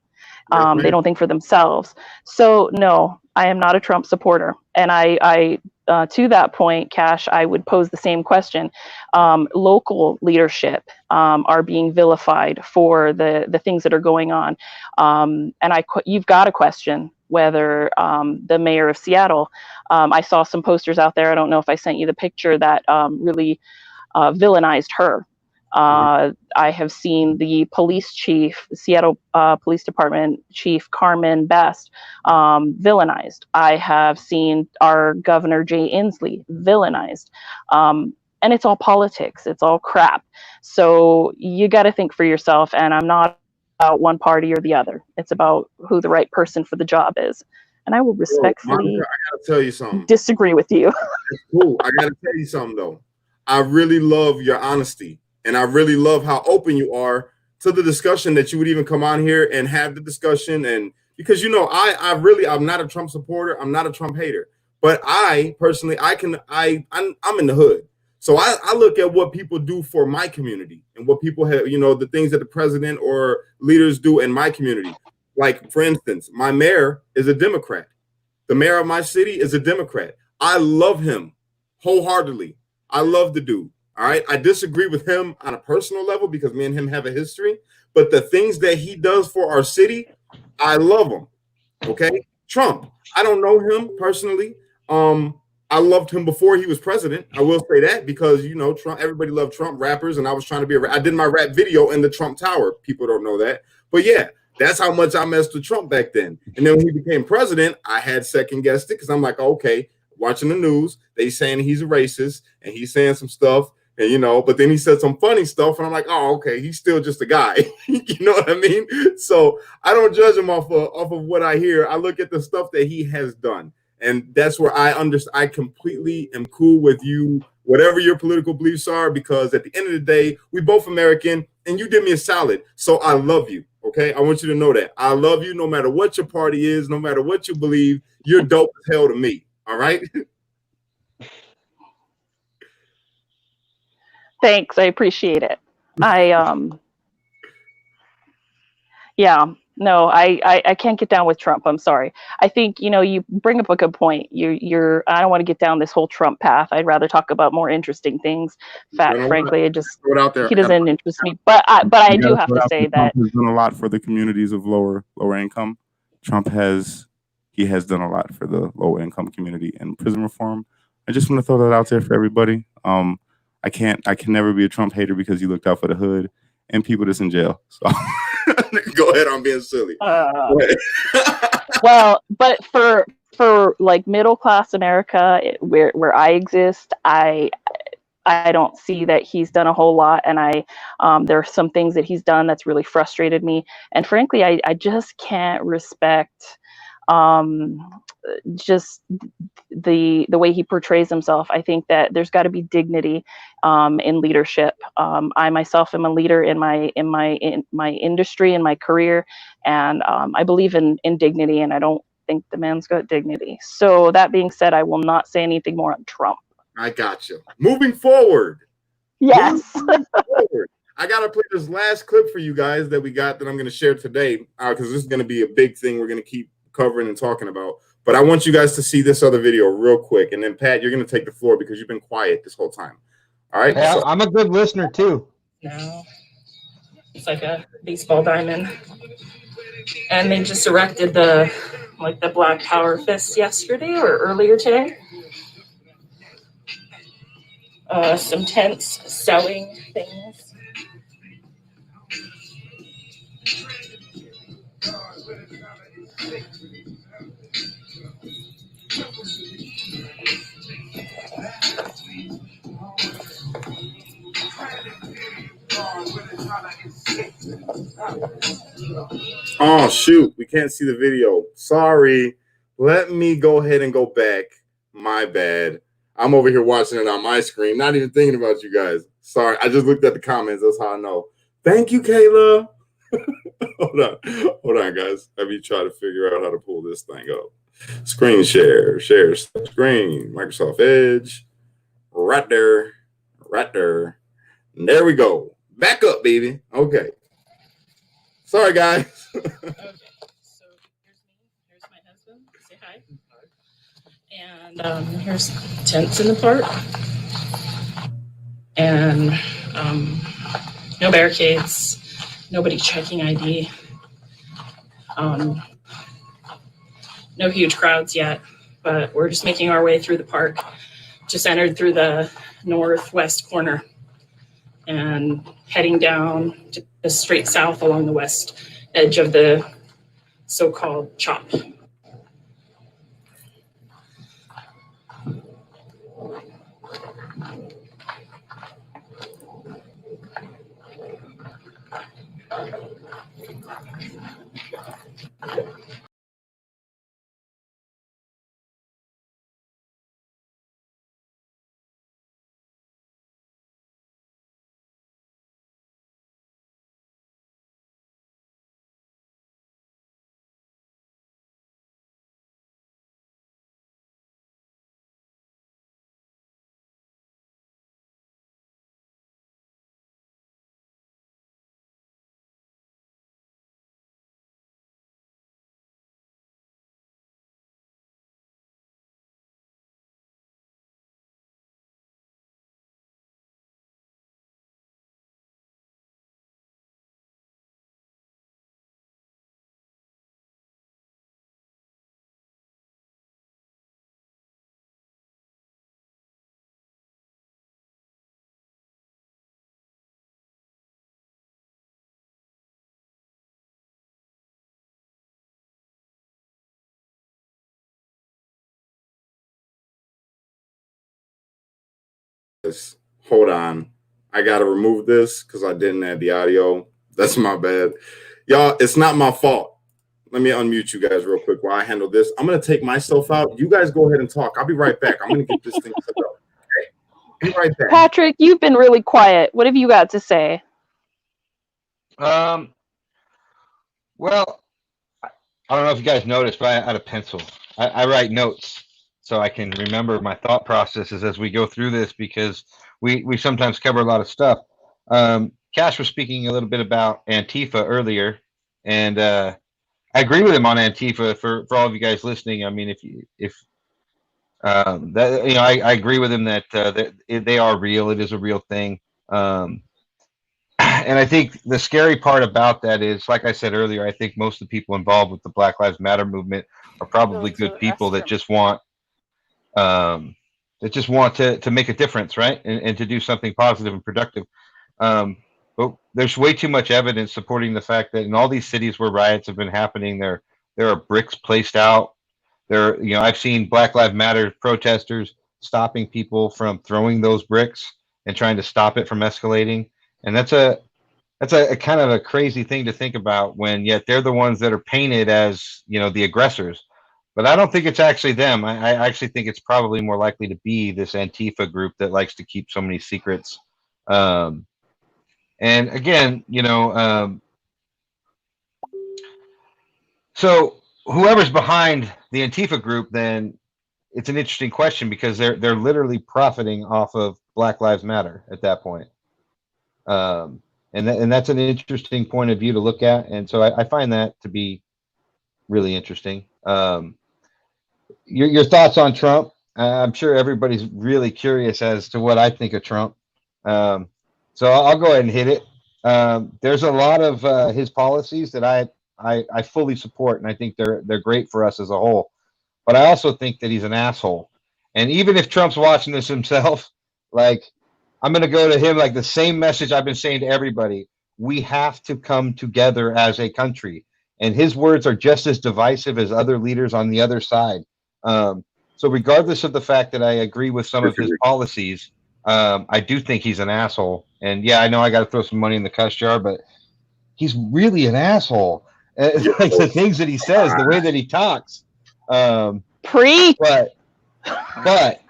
Speaker 2: They don't think for themselves. So no, I am not a Trump supporter. And I to that point, Cash, I would pose the same question. Local leadership are being vilified for the things that are going on. And you've got to question whether the mayor of Seattle, I saw some posters out there. I don't know if I sent you the picture that really villainized her. I have seen the police chief, Seattle Police Department Chief Carmen Best, villainized. I have seen our Governor Jay Inslee villainized. And it's all politics. It's all crap. So you got to think for yourself. And I'm not about one party or the other. It's about who the right person for the job is. And I will
Speaker 1: Monica,
Speaker 2: respectfully
Speaker 1: I gotta tell you something.
Speaker 2: disagree with you.
Speaker 1: Cool. I gotta tell you something though. I really love your honesty, and I really love how open you are to the discussion, that you would even come on here and have the discussion. And because I'm not a Trump supporter, I'm not a Trump hater, but I personally, I'm in the hood. So I look at what people do for my community and what people have, the things that the president or leaders do in my community. Like, for instance, my mayor is a Democrat. The mayor of my city is a Democrat. I love him wholeheartedly. I love the dude. All right. I disagree with him on a personal level because me and him have a history, but the things that he does for our city, I love him. Okay. Trump, I don't know him personally. I loved him before he was president. I will say that because, Trump, everybody loved Trump rappers, and I was trying to be I did my rap video in the Trump Tower. People don't know that. But yeah, that's how much I messed with Trump back then. And then when he became president, I had second guessed it because I'm like, okay, watching the news, they saying he's a racist and he's saying some stuff, and but then he said some funny stuff, and I'm like, oh, okay, he's still just a guy. You know what I mean? So I don't judge him off of what I hear. I look at the stuff that he has done. And that's where I completely am cool with you, whatever your political beliefs are, because at the end of the day, we both American, and you did me a solid. So I love you. Okay. I want you to know that I love you no matter what your party is, no matter what you believe. You're dope as hell to me. All right.
Speaker 2: Thanks. I appreciate it. Yeah, no, I can't get down with Trump. I'm sorry. I think, you bring up a good point. I don't want to get down this whole Trump path. I'd rather talk about more interesting things. Frankly, he doesn't interest me. But I do have to say that
Speaker 5: Trump has done a lot for the communities of lower income. He has done a lot for the lower income community and prison reform. I just want to throw that out there for everybody. I can never be a Trump hater because he looked out for the hood and people that's in jail. So
Speaker 1: go ahead, I'm being silly.
Speaker 2: Well, but for like middle class America, where I exist, I don't see that he's done a whole lot, and there are some things that he's done that's really frustrated me, and frankly, I just can't respect just the way he portrays himself. I think that there's got to be dignity in leadership. I myself am a leader in my industry, in my career, and I believe in dignity, and I don't think the man's got dignity. So that being said, I will not say anything more on Trump.
Speaker 1: I got you. Moving forward.
Speaker 2: Yes.
Speaker 1: I got to play this last clip for you guys that I'm going to share today, because this is going to be a big thing we're going to keep covering and talking about. But I want you guys to see this other video real quick. And then, Pat, you're going to take the floor because you've been quiet this whole time. All right?
Speaker 3: Yeah, I'm a good listener, too.
Speaker 4: No. It's like a baseball diamond. And they just erected the Black Power fist yesterday or earlier today. Some tents selling things.
Speaker 1: Oh, shoot. We can't see the video. Sorry. Let me go ahead and go back. My bad. I'm over here watching it on my screen, not even thinking about you guys. Sorry. I just looked at the comments. That's how I know. Thank you, Kayla. Hold on, guys. Let me try to figure out how to pull this thing up. Screen share screen, Microsoft Edge. Right there. And there we go. Back up, baby. Okay. Sorry, guys.
Speaker 4: Okay, so here's me. Here's my husband. Say hi. And here's tents in the park. And no barricades. Nobody checking ID. No huge crowds yet, but we're just making our way through the park. Just entered through the northwest corner and heading down to the straight south along the west edge of the so-called CHOP.
Speaker 1: Hold on. I got to remove this because I didn't add the audio. That's my bad. Y'all, it's not my fault. Let me unmute you guys real quick while I handle this. I'm going to take myself out. You guys go ahead and talk. I'll be right back. I'm going to get this thing set up. Okay? Be right back.
Speaker 2: Patrick, you've been really quiet. What have you got to say?
Speaker 3: Well, I don't know if you guys noticed, but I had a pencil. I write notes so I can remember my thought processes as we go through this, because we sometimes cover a lot of stuff. Cash was speaking a little bit about Antifa earlier, and I agree with him on Antifa. For all of you guys listening, I mean, I agree with him that they are real. It is a real thing. And I think the scary part about that is, like I said earlier, I think most of the people involved with the Black Lives Matter movement are probably good people that just want to make a difference, right? And to do something positive and productive. But there's way too much evidence supporting the fact that in all these cities where riots have been happening, there are bricks placed out. I've seen Black Lives Matter protesters stopping people from throwing those bricks and trying to stop it from escalating. And that's a kind of a crazy thing to think about, when yet they're the ones that are painted as, the aggressors. But I don't think it's actually them. I actually think it's probably more likely to be this Antifa group that likes to keep so many secrets. And again, so whoever's behind the Antifa group, then it's an interesting question, because they're literally profiting off of Black Lives Matter at that point. And that's an interesting point of view to look at. And so I find that to be really interesting. Your thoughts on Trump? I'm sure everybody's really curious as to what I think of Trump. So I'll go ahead and hit it. There's a lot of his policies that I fully support, and I think they're great for us as a whole. But I also think that he's an asshole. And even if Trump's watching this himself, like, I'm going to go to him like the same message I've been saying to everybody. We have to come together as a country. And his words are just as divisive as other leaders on the other side. So regardless of the fact that I agree with some of his policies, I do think he's an asshole. And yeah, I know I got to throw some money in the cuss jar, but he's really an asshole. Like the things that he says, the way that he talks.
Speaker 2: Preach.
Speaker 3: But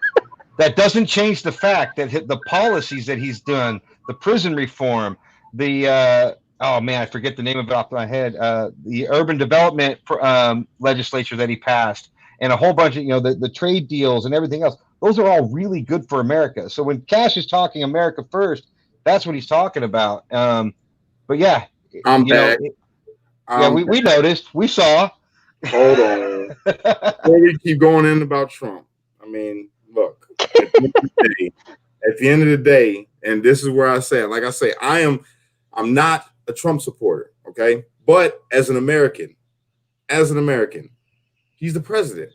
Speaker 3: that doesn't change the fact that the policies that he's done, the prison reform, the oh man, I forget the name of it off my head, the urban development legislature that he passed, and a whole bunch of, the trade deals and everything else. Those are all really good for America. So when Cash is talking America first, that's what he's talking about. But yeah,
Speaker 1: I'm back.
Speaker 3: We noticed, we saw.
Speaker 1: Hold on. Before we keep going in about Trump, I mean, look, at the end of the day, and this is where I say it, like I say, I'm not a Trump supporter, okay? But as an American, he's the president.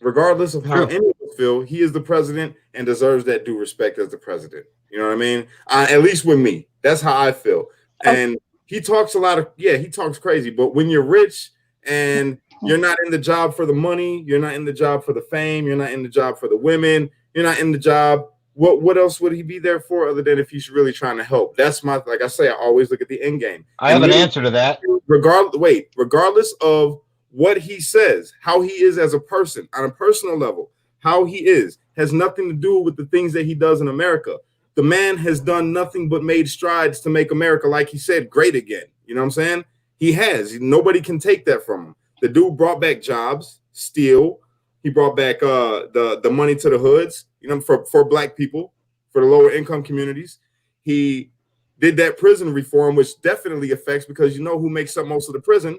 Speaker 1: Regardless of how anyone feel, he is the president and deserves that due respect as the president. You know what I mean? At least with me, that's how I feel. And he talks he talks crazy, but when you're rich and you're not in the job for the money, you're not in the job for the fame, you're not in the job for the women, you're not in the job, what else would he be there for other than if he's really trying to help? That's like I say, I always look at the end game.
Speaker 3: I have an answer to that.
Speaker 1: Regardless of what he says, how he is as a person, on a personal level, how he is, has nothing to do with the things that he does in America. The man has done nothing but made strides to make America, like he said, great again. You know what I'm saying? He has. Nobody can take that from him. The dude brought back jobs, still. He brought back the money to the hoods, for black people, for the lower income communities. He did that prison reform, which definitely affects, because who makes up most of the prison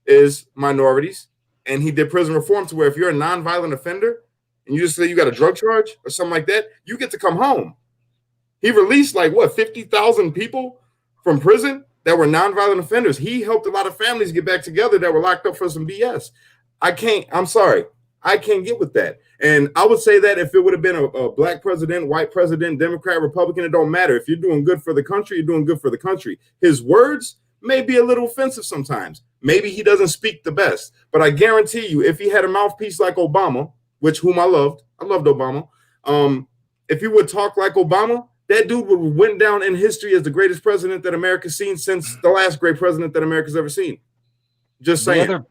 Speaker 1: is minorities. And he did prison reform to where if you're a nonviolent offender and you just say you got a drug charge or something like that, you get to come home. He released 50,000 people from prison that were nonviolent offenders. He helped a lot of families get back together that were locked up for some BS. I'm sorry. I can't get with that. And I would say that if it would have been a black president, white president, Democrat, Republican, it don't matter. If you're doing good for the country, you're doing good for the country. His words may be a little offensive sometimes. Maybe he doesn't speak the best. But I guarantee you, if he had a mouthpiece like Obama, whom I loved Obama, if he would talk like Obama, that dude would went down in history as the greatest president that America's seen since the last great president that America's ever seen. Just saying.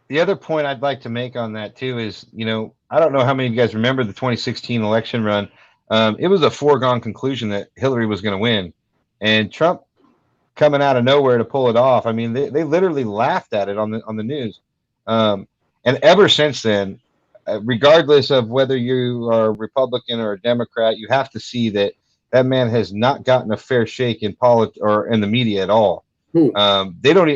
Speaker 3: The other point I'd like to make on that too is, I don't know how many of you guys remember the 2016 election run. It was a foregone conclusion that Hillary was going to win, and Trump coming out of nowhere to pull it off. I mean, they literally laughed at it on the news. And ever since then, regardless of whether you are a Republican or a Democrat, you have to see that man has not gotten a fair shake in politics or in the media at all. They don't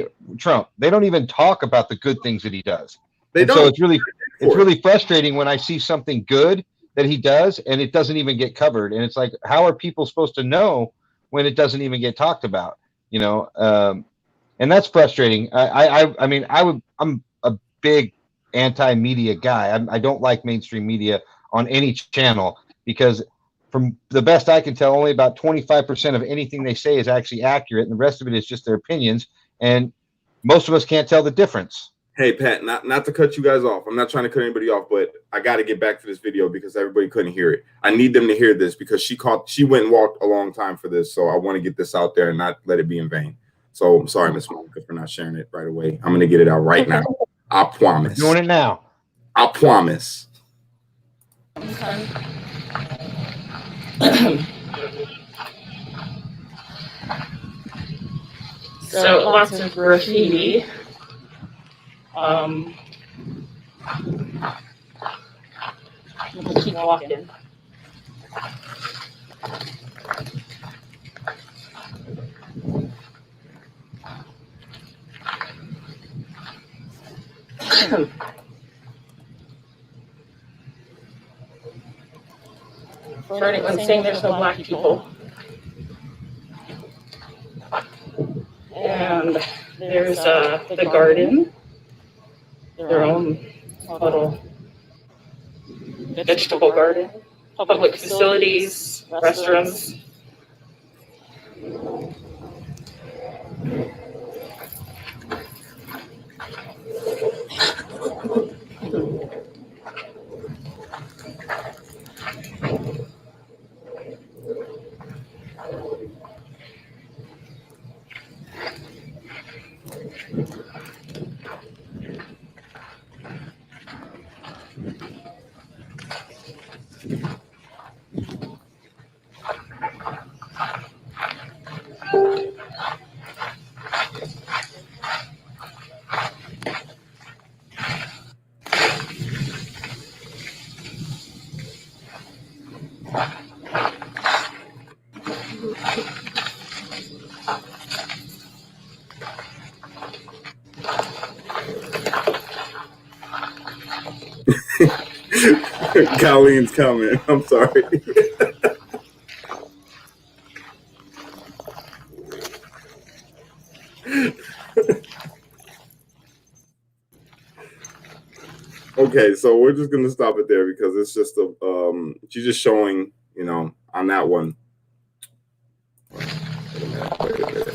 Speaker 3: even talk about the good things that he does. So it's really frustrating when I see something good that he does and it doesn't even get covered. And it's like, how are people supposed to know when it doesn't even get talked about? And that's frustrating. I'm a big anti-media guy. I don't like mainstream media on any channel, because from the best I can tell, only about 25% of anything they say is actually accurate, and the rest of it is just their opinions, and most of us can't tell the difference.
Speaker 1: Hey, Pat, not to cut you guys off. I'm not trying to cut anybody off, but I got to get back to this video because everybody couldn't hear it. I need them to hear this because she went and walked a long time for this, so I want to get this out there and not let it be in vain. So I'm sorry, Miss Monica, for not sharing it right away. I'm going to get it out right now. I promise.
Speaker 3: Doing it now.
Speaker 1: I promise.
Speaker 4: So lots of graffiti. We'll keep walking. For anyone saying there's no black people. And there's the garden, their own little vegetable garden, public facilities, restrooms.
Speaker 1: Colleen's comment. I'm sorry. Okay, so we're just gonna stop it there because it's just she's just showing, on that one.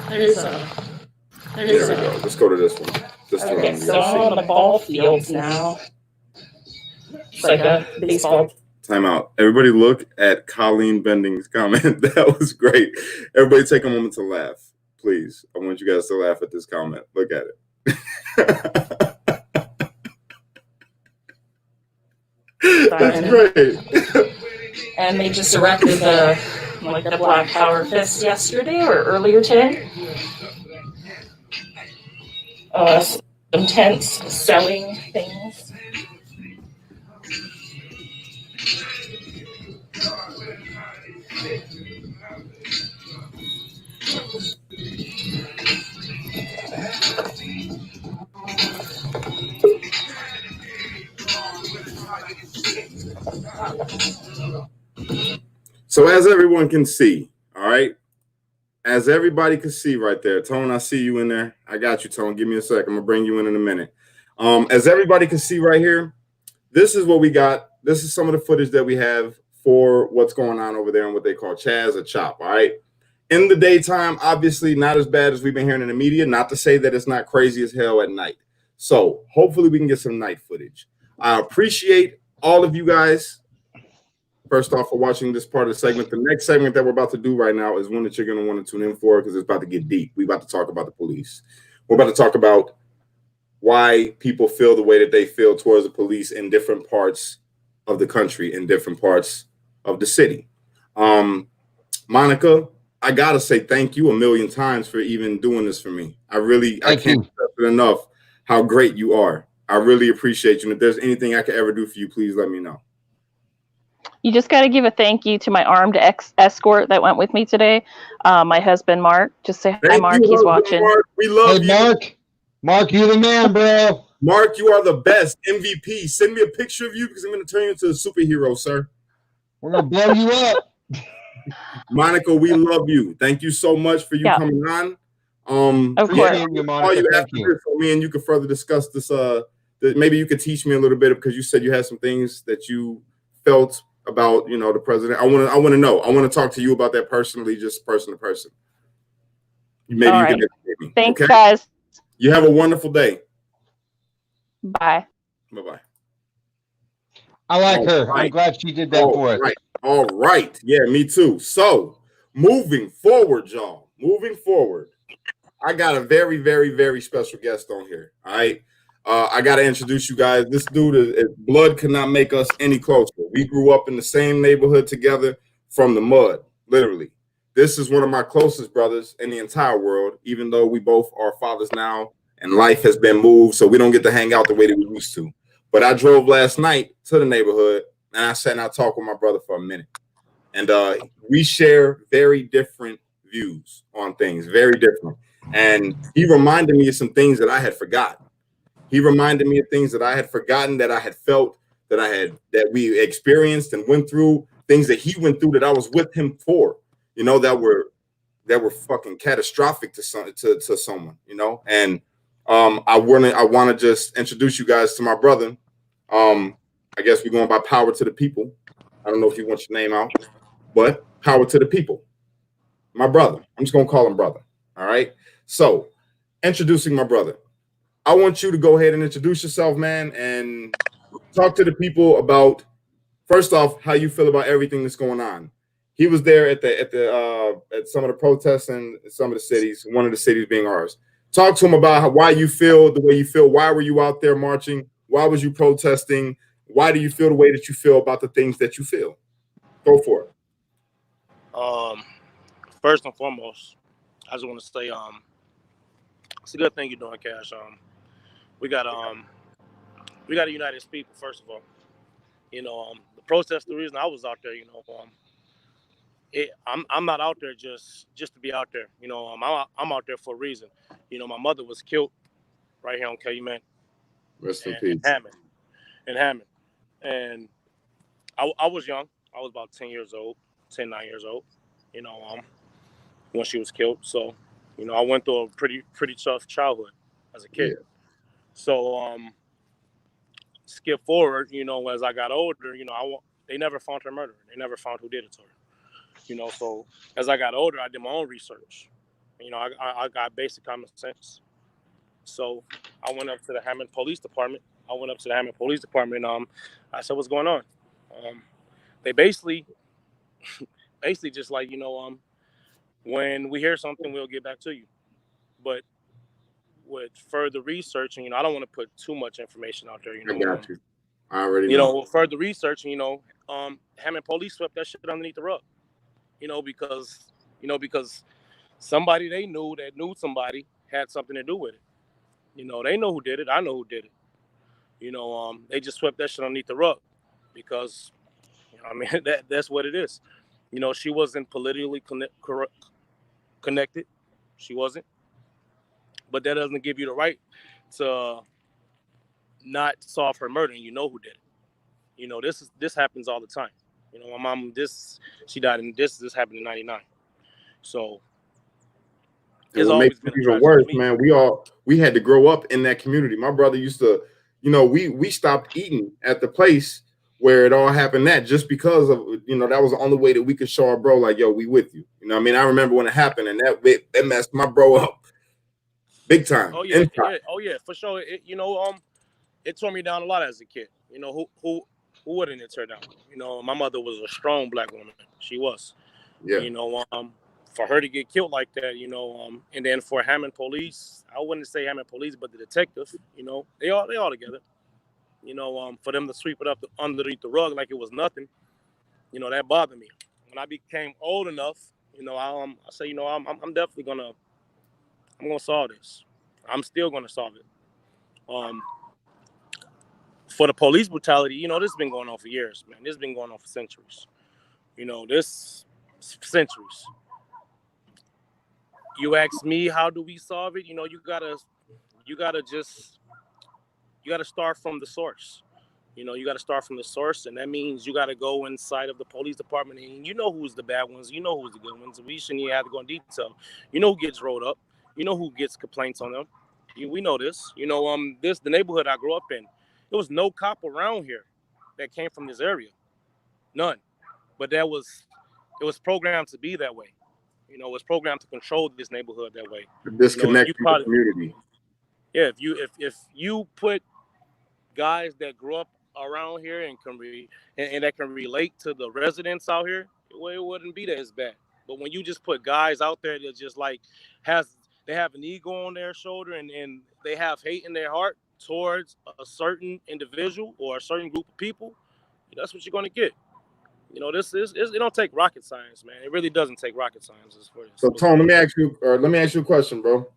Speaker 4: There we go.
Speaker 1: Let's go to this one.
Speaker 4: Okay, so I'm on the ball fields now. It's like a baseball.
Speaker 1: Time out. Everybody look at Colleen Bending's comment. That was great. Everybody take a moment to laugh, please. I want you guys to laugh at this comment. Look at it. That's great.
Speaker 4: And they just erected the Black Power Fist yesterday or earlier today. Some tents selling things.
Speaker 1: So as everyone can see, all right, as everybody can see right there, Tone, I see you in there. I got you, Tone. Give me a sec. I'm gonna bring you in a minute. As everybody can see right here, this is what we got. This is some of the footage that we have for what's going on over there and what they call CHAZ or CHOP. All right. In the daytime, obviously not as bad as we've been hearing in the media. Not to say that it's not crazy as hell at night. So hopefully we can get some night footage. I appreciate all of you guys. first off, for watching this part of the segment. The next segment that we're about to do right now is one that you're going to want to tune in for because it's about to get deep. We're about to talk about the police. We're about to talk about why people feel the way that they feel towards the police in different parts of the country, in different parts of the city. Monica, I gotta say thank you a million times for even doing this for me. I can't stress it enough how great you are. I really appreciate you. And if there's anything I could ever do for you, please let me know.
Speaker 2: You just got to give a thank you to my armed escort that went with me today. My husband, Mark. Just say hi, Mark. He's watching.
Speaker 1: Mark. We love you.
Speaker 3: Mark, you the man, bro.
Speaker 1: Mark, you are the best. MVP. Send me a picture of you because I'm going to turn you into a superhero, sir.
Speaker 3: We're going to blow you up.
Speaker 1: Monica, we love you. Thank you so much for you coming on.
Speaker 2: Of course.
Speaker 1: So me and you could further discuss this. Maybe you could teach me a little bit because you said you had some things that you felt about, the president. I want to know. I want to talk to you about that personally, just person to person. Maybe you can educate me.
Speaker 2: Thanks, guys.
Speaker 1: You have a wonderful day.
Speaker 2: Bye.
Speaker 1: Bye-bye.
Speaker 3: I like her. Right. I'm glad she did that for us.
Speaker 1: Right. All right. Yeah, me too. So, moving forward, y'all. Moving forward, I got a very, very, very special guest on here. All right. I got to introduce you guys. This dude, blood could not make us any closer. We grew up in the same neighborhood together from the mud, literally. This is one of my closest brothers in the entire world, even though we both are fathers now and life has been moved, so we don't get to hang out the way that we used to. But I drove last night to the neighborhood, and I sat and I talked with my brother for a minute. And we share very different views on things, very different. And he reminded me of some things that I had forgotten. He reminded me of things that I had forgotten, that I had felt, that we experienced and went through, things that he went through that I was with him for, that were fucking catastrophic to someone, And I want to just introduce you guys to my brother. I guess we're going by power to the people. I don't know if you want your name out, but power to the people. My brother. I'm just going to call him brother. All right. So introducing my brother. I want you to go ahead and introduce yourself, man, and talk to the people about, first off, how you feel about everything that's going on. He was there at some of the protests in some of the cities, one of the cities being ours. Talk to him about why you feel the way you feel. Why were you out there marching? Why was you protesting? Why do you feel the way that you feel about the things that you feel? Go for it.
Speaker 6: First and foremost, I just want to say, it's a good thing you're doing, Cash. We got a united people. First of all, the protest. The reason I was out there, I'm not out there just to be out there. I'm out there for a reason. My mother was killed right here on Calumet.
Speaker 1: Rest in peace.
Speaker 6: In Hammond. And I was young. I was about 9 years old, when she was killed. So, I went through a pretty tough childhood as a kid. Yeah. So, skip forward, as I got older, they never found her murderer. They never found who did it to her. So as I got older, I did my own research. I got basic common sense. So I went up to the Hammond Police Department. I said, what's going on? They basically just like, when we hear something, we'll get back to you. But with further research, and I don't want to put too much information out there.
Speaker 1: I got you. I already know.
Speaker 6: With further research, Hammond Police swept that shit underneath the rug. Because somebody they knew that knew somebody had something to do with it. They know who did it. I know who did it. They just swept that shit underneath the rug because, that's what it is. She wasn't politically connected. She wasn't. But that doesn't give you the right to not solve her murder, and you know who did it. This happens all the time. My mom, she died in this happened in 1999. So
Speaker 1: it's always been even worse, man. We had to grow up in that community. My brother used to, we stopped eating at the place where it all happened at just because of, that was the only way that we could show our bro like, yo, we with you. I remember when it happened, and that messed my bro up. Big time.
Speaker 6: Oh yeah, for sure. It tore me down a lot as a kid. who wouldn't it turn out? You know, my mother was a strong black woman. She was.
Speaker 1: Yeah.
Speaker 6: You know, for her to get killed like that, you know, and then for Hammond police, I wouldn't say Hammond police, but the detective, you know, they all together. You know, for them to sweep it up underneath the rug like it was nothing, you know, that bothered me. When I became old enough, you know, I say, you know, I'm definitely gonna solve this. I'm still gonna solve it. For the police brutality, you know, this has been going on for years, man. This has been going on for centuries. You know, this centuries. You ask me, how do we solve it? You know, you gotta start from the source. You know, you gotta start from the source, and that means you gotta go inside of the police department, and you know who's the bad ones, you know who's the good ones. We shouldn't even have to go in detail. You know who gets rolled up. You know who gets complaints on them. We know this. You know, the neighborhood I grew up in, there was no cop around here that came from this area. None. But it was programmed to be that way. You know, it was programmed to control this neighborhood that way.
Speaker 1: Disconnect from the community.
Speaker 6: Yeah, if you put guys that grew up around here and that can relate to the residents out here, it wouldn't be that as bad. But when you just put guys out there that just like they have an ego on their shoulder and they have hate in their heart towards a certain individual or a certain group of people, that's what you're going to get. You know, it don't take rocket science, man. It really doesn't take rocket science.
Speaker 1: So, Tom, let me ask you a question, bro.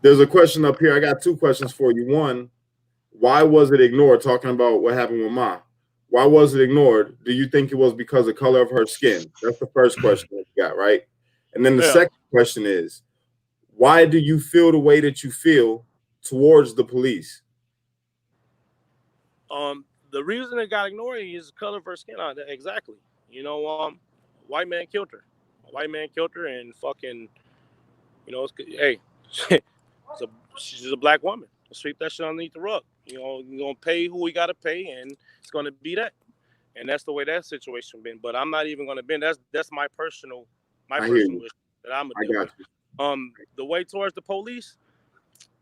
Speaker 1: There's a question up here. I got two questions for you. One, why was it ignored? Talking about what happened with Ma. Why was it ignored? Do you think it was because of the color of her skin? That's the first question that you got, right? And then the second question is, why do you feel the way that you feel towards the police?
Speaker 6: The reason it got ignored is the color of her skin. Exactly. You know, white man killed her. A white man killed her, and fucking, you know, hey, she's a black woman. Sweep that shit underneath the rug. You know, you're gonna pay who we gotta pay, and it's gonna be that. And that's the way that situation been. But I'm not even gonna bend. That's my personal issue that I'm gonna deal with. The way towards the police,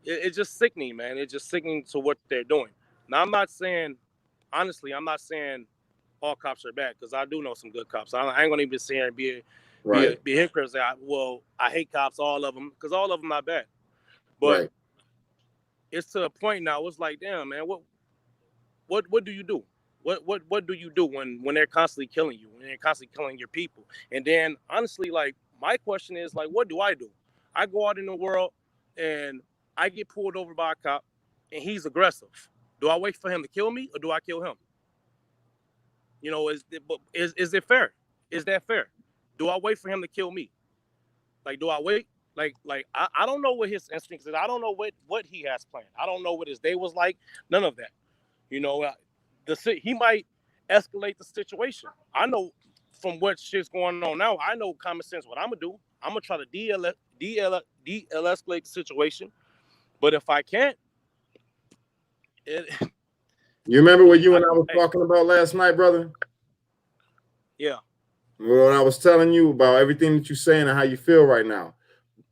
Speaker 6: it's just sickening, man. It's just sickening to what they're doing. Now, I'm not saying all cops are bad, because I do know some good cops. I ain't gonna even sit here and be a hypocrite and say, I hate cops, all of them, because all of them not bad. But it's to a point now. It's like, damn, man, what do you do? What do you do when they're constantly killing you, when they're constantly killing your people? And then honestly, like, my question is, like, what do? I go out in the world and I get pulled over by a cop and he's aggressive. Do I wait for him to kill me, or do I kill him? You know, is it fair? Is that fair? Do I wait for him to kill me? Like, do I wait? Like I don't know what his instincts is. I don't know what he has planned. I don't know what his day was like. None of that. You know, he might escalate the situation. I know from what shit's going on now. I know common sense what I'm gonna do. I'm gonna try to de-escalate the situation. But if I can't,
Speaker 1: you remember what you and I was talking about last night, brother?
Speaker 6: Yeah.
Speaker 1: When I was telling you about everything that you're saying and how you feel right now.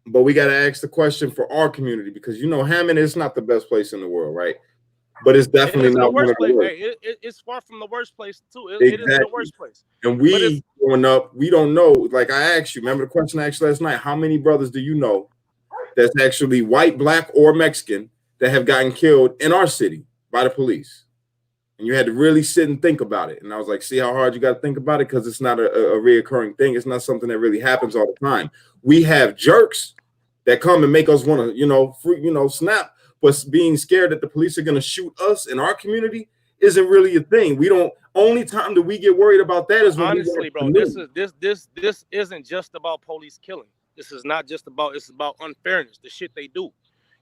Speaker 1: But we got to ask the question for our community, because, you know, Hammond is not the best place in the world, right? But it's definitely not one of the worst.
Speaker 6: Hey, it's far from the worst place, too. It is the worst place.
Speaker 1: And we, growing up, we don't know. Like I asked you, remember the question I asked you last night? How many brothers do you know that's actually white, black, or Mexican that have gotten killed in our city by the police? And you had to really sit and think about it. And I was like, see how hard you got to think about it? Because it's not a reoccurring thing. It's not something that really happens all the time. We have jerks that come and make us want to, snap. But being scared that the police are going to shoot us in our community isn't really a thing. Only time that we get worried about that is when
Speaker 6: honestly, bro, this isn't just about police killing. This is not just about, it's about unfairness, the shit they do.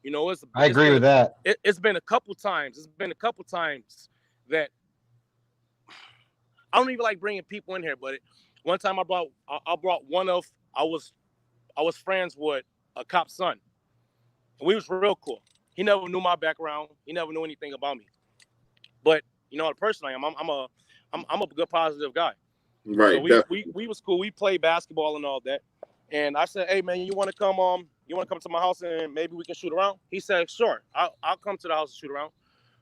Speaker 6: You know,
Speaker 3: I agree with that.
Speaker 6: It's been a couple times that I don't even like bringing people in here, but one time I brought I was friends with a cop's son. And we was real cool. He never knew my background. He never knew anything about me. But you know, the person I am, I'm a good positive guy.
Speaker 1: Right.
Speaker 6: So we was cool. We played basketball and all that. And I said, hey man, you want to come to my house and maybe we can shoot around? He said, sure. I'll come to the house and shoot around.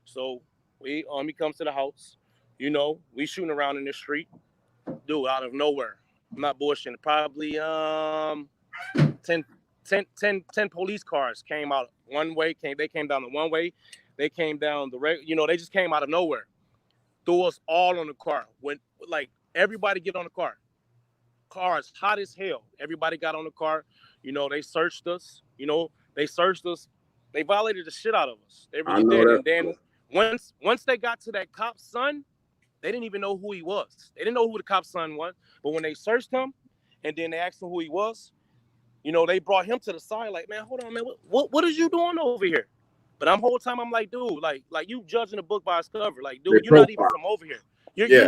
Speaker 6: So he comes to the house. You know, we shooting around in the street, dude, out of nowhere. I'm not bullshitting. Probably 10 police cars came out one way. They came down the one way. They came down they just came out of nowhere. Threw us all on the car. When like everybody get on the car. Car is hot as hell. Everybody got on the car. You know, they searched us. They violated the shit out of us. They really did. And then once they got to that cop's son, they didn't even know who he was. They didn't know who the cop's son was. But when they searched him and then they asked him who he was, you know, they brought him to the side like, man, hold on, man. What is you doing over here? But whole time I'm like, dude, like you judging a book by its cover. Like, dude, you're not even from over here. You're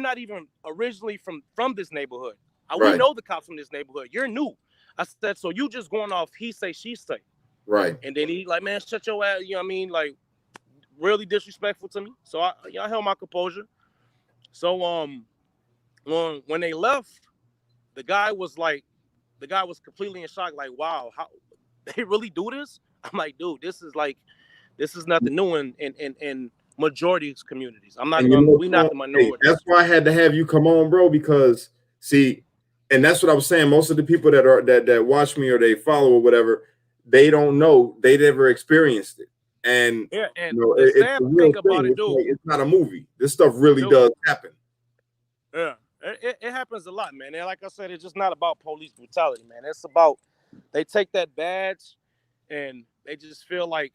Speaker 6: not even originally from this neighborhood. We know the cops from this neighborhood. You're new. I said, so you just going off he say, she say.
Speaker 1: Right.
Speaker 6: And then he like, man, shut your ass. You know what I mean? Like, really disrespectful to me. So I held my composure. So when they left, the guy was completely in shock. Like, wow, how they really do this? I'm like, dude, this is nothing new in majority communities. I'm not gonna, we not the minority.
Speaker 1: That's why I had to have you come on, bro, because see, and that's what I was saying. Most of the people that watch me or they follow or whatever, they don't know, they never experienced it. And
Speaker 6: yeah, and
Speaker 1: you know,
Speaker 6: the
Speaker 1: it's
Speaker 6: sad
Speaker 1: a real
Speaker 6: thing about
Speaker 1: thing.
Speaker 6: it, dude,
Speaker 1: It's not a movie. This stuff really does happen.
Speaker 6: Yeah, it happens a lot, man. And like I said, it's just not about police brutality, man. It's about they take that badge and they just feel like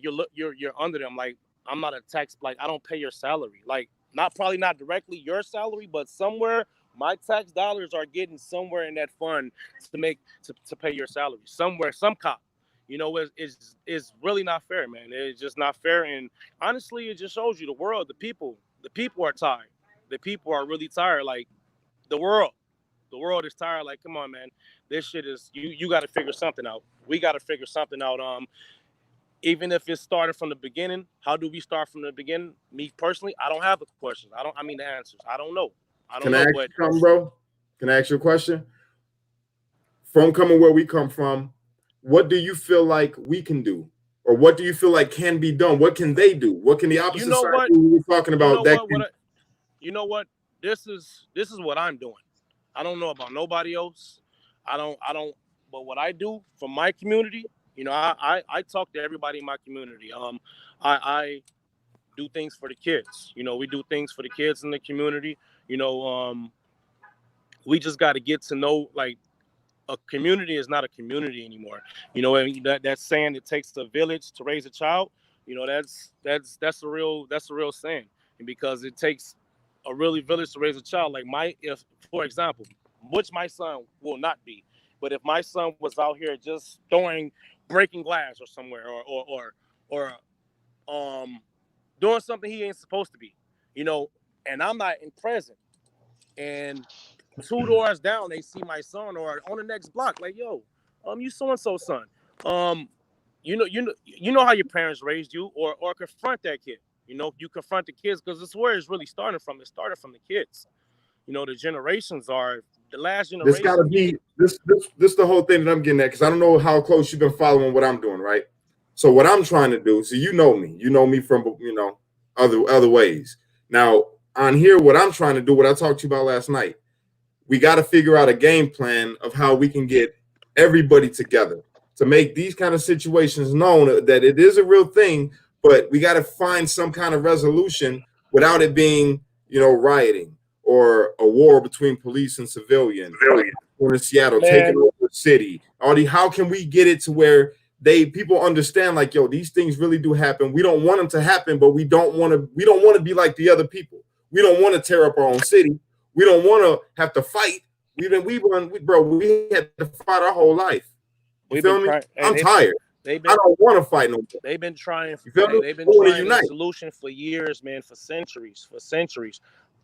Speaker 6: you're under them. Like, I'm not a tax, like I don't pay your salary. Like, probably not directly your salary, but somewhere my tax dollars are getting somewhere in that fund to pay your salary. Somewhere, some cop. You know, it's really not fair, man. It's just not fair. And honestly, it just shows you the world, the people are tired. The people are really tired. Like, the world is tired. Like, come on, man. This shit is, you got to figure something out. We got to figure something out. Even if it's started from the beginning, how do we start from the beginning? Me personally, I don't have the questions. The answers. I don't know.
Speaker 1: Can I ask you something, bro? Can I ask you a question? From coming where we come from, what do you feel like we can do? Or what do you feel like can be done? What can they do? What can the opposite side do? We were talking about
Speaker 6: you know what? This is what I'm doing. I don't know about nobody else. I don't, but what I do for my community, you know, I talk to everybody in my community. I do things for the kids. You know, we do things for the kids in the community. You know, we just got to get to know, like, a community is not a community anymore. You know, and that saying, it takes a village to raise a child. You know, that's a real saying. And because it takes a really village to raise a child. Like, if, for example, which my son will not be, but if my son was out here just breaking glass or somewhere, or doing something he ain't supposed to be, you know, and I'm not in present, and 2 doors down they see my son, or on the next block, like, yo, you so and so son, you know how your parents raised you, or confront that kid. You know, you confront the kids, because it's where it's really starting from. It started from the kids. You know, the last generation.
Speaker 1: This gotta be this the whole thing that I'm getting at, because I don't know how close you've been following what I'm doing, right? So what I'm trying to do, so you know me from, you know, other ways. Now on here, what I'm trying to do, what I talked to you about last night, we got to figure out a game plan of how we can get everybody together to make these kind of situations known that it is a real thing, but we got to find some kind of resolution without it being, you know, rioting or a war between police and civilian. Or in Seattle, taking over the city. How can we get it to where people understand, like, yo, these things really do happen. We don't want them to happen, but we don't want to be like the other people. We don't want to tear up our own city. We don't want to have to fight. We had to fight our whole life. You feel me? I'm tired. I don't want to fight no more.
Speaker 6: They've been trying.
Speaker 1: You feel me?
Speaker 6: They've been trying a solution for years, man, for centuries.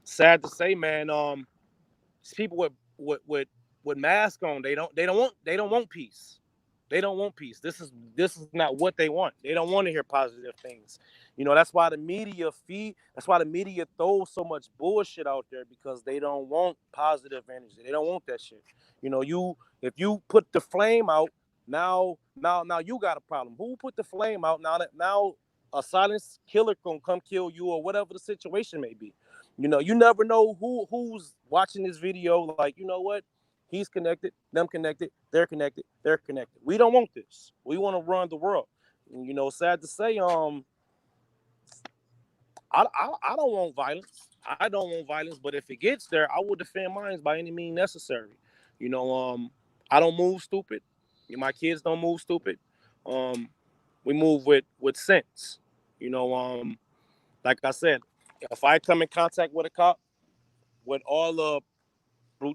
Speaker 6: Sad to say, man. People with masks on, they don't want peace. They don't want peace. This is not what they want. They don't want to hear positive things. You know, that's why the media throws so much bullshit out there, because they don't want positive energy. They don't want that shit. You know, if you put the flame out, now you got a problem. Who put the flame out? Now a silent killer gonna come kill you or whatever the situation may be. You know, you never know who's watching this video. Like, you know what? He's connected, them connected, they're connected, they're connected. We don't want this. We want to run the world. And, you know, sad to say, I don't want violence. I don't want violence, but if it gets there, I will defend mine by any means necessary. You know, I don't move stupid. My kids don't move stupid. We move with sense. You know, like I said, if I come in contact with a cop with all the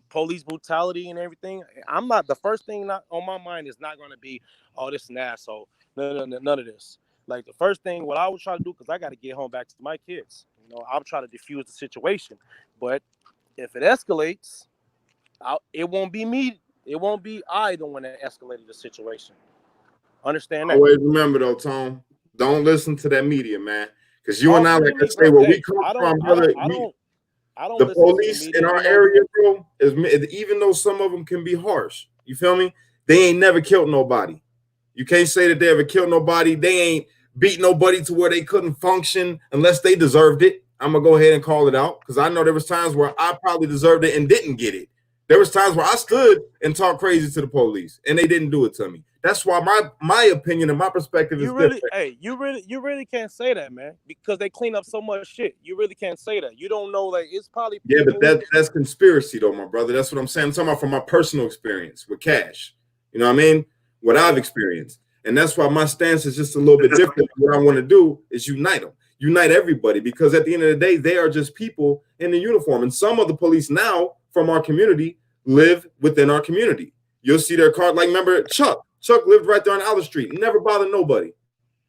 Speaker 6: police brutality and everything, I'm not, the first thing not on my mind is not going to be, oh, this is an asshole. None of this. Like, the first thing, what I would try to do, because I got to get home back to my kids. You know, I'll try to diffuse the situation. But if it escalates, it won't be me. It won't be I the one that escalated the situation. Understand that?
Speaker 1: Always remember though, Tom, don't listen to that media, man. Because you and I, like I say, where we come from, brother, the police in our area, bro, even though some of them can be harsh, you feel me? They ain't never killed nobody. You can't say that they ever killed nobody. They ain't beat nobody to where they couldn't function unless they deserved it. I'm gonna go ahead and call it out, because I know there was times where I probably deserved it and didn't get it. There was times where I stood and talked crazy to the police and they didn't do it to me. That's why my opinion and my perspective is different.
Speaker 6: Hey, you really can't say that, man, because they clean up so much shit. You really can't say that. You don't know, like, it's probably,
Speaker 1: yeah, but that's conspiracy though, my brother. That's what I'm saying. I'm talking about from my personal experience with Cash. You know what I mean? What I've experienced. And that's why my stance is just a little bit different. What I want to do is unite them, unite everybody, because at the end of the day, they are just people in the uniform. And some of the police now from our community live within our community. You'll see their car. Like, remember Chuck? Chuck lived right there on Aller Street. Never bothered nobody.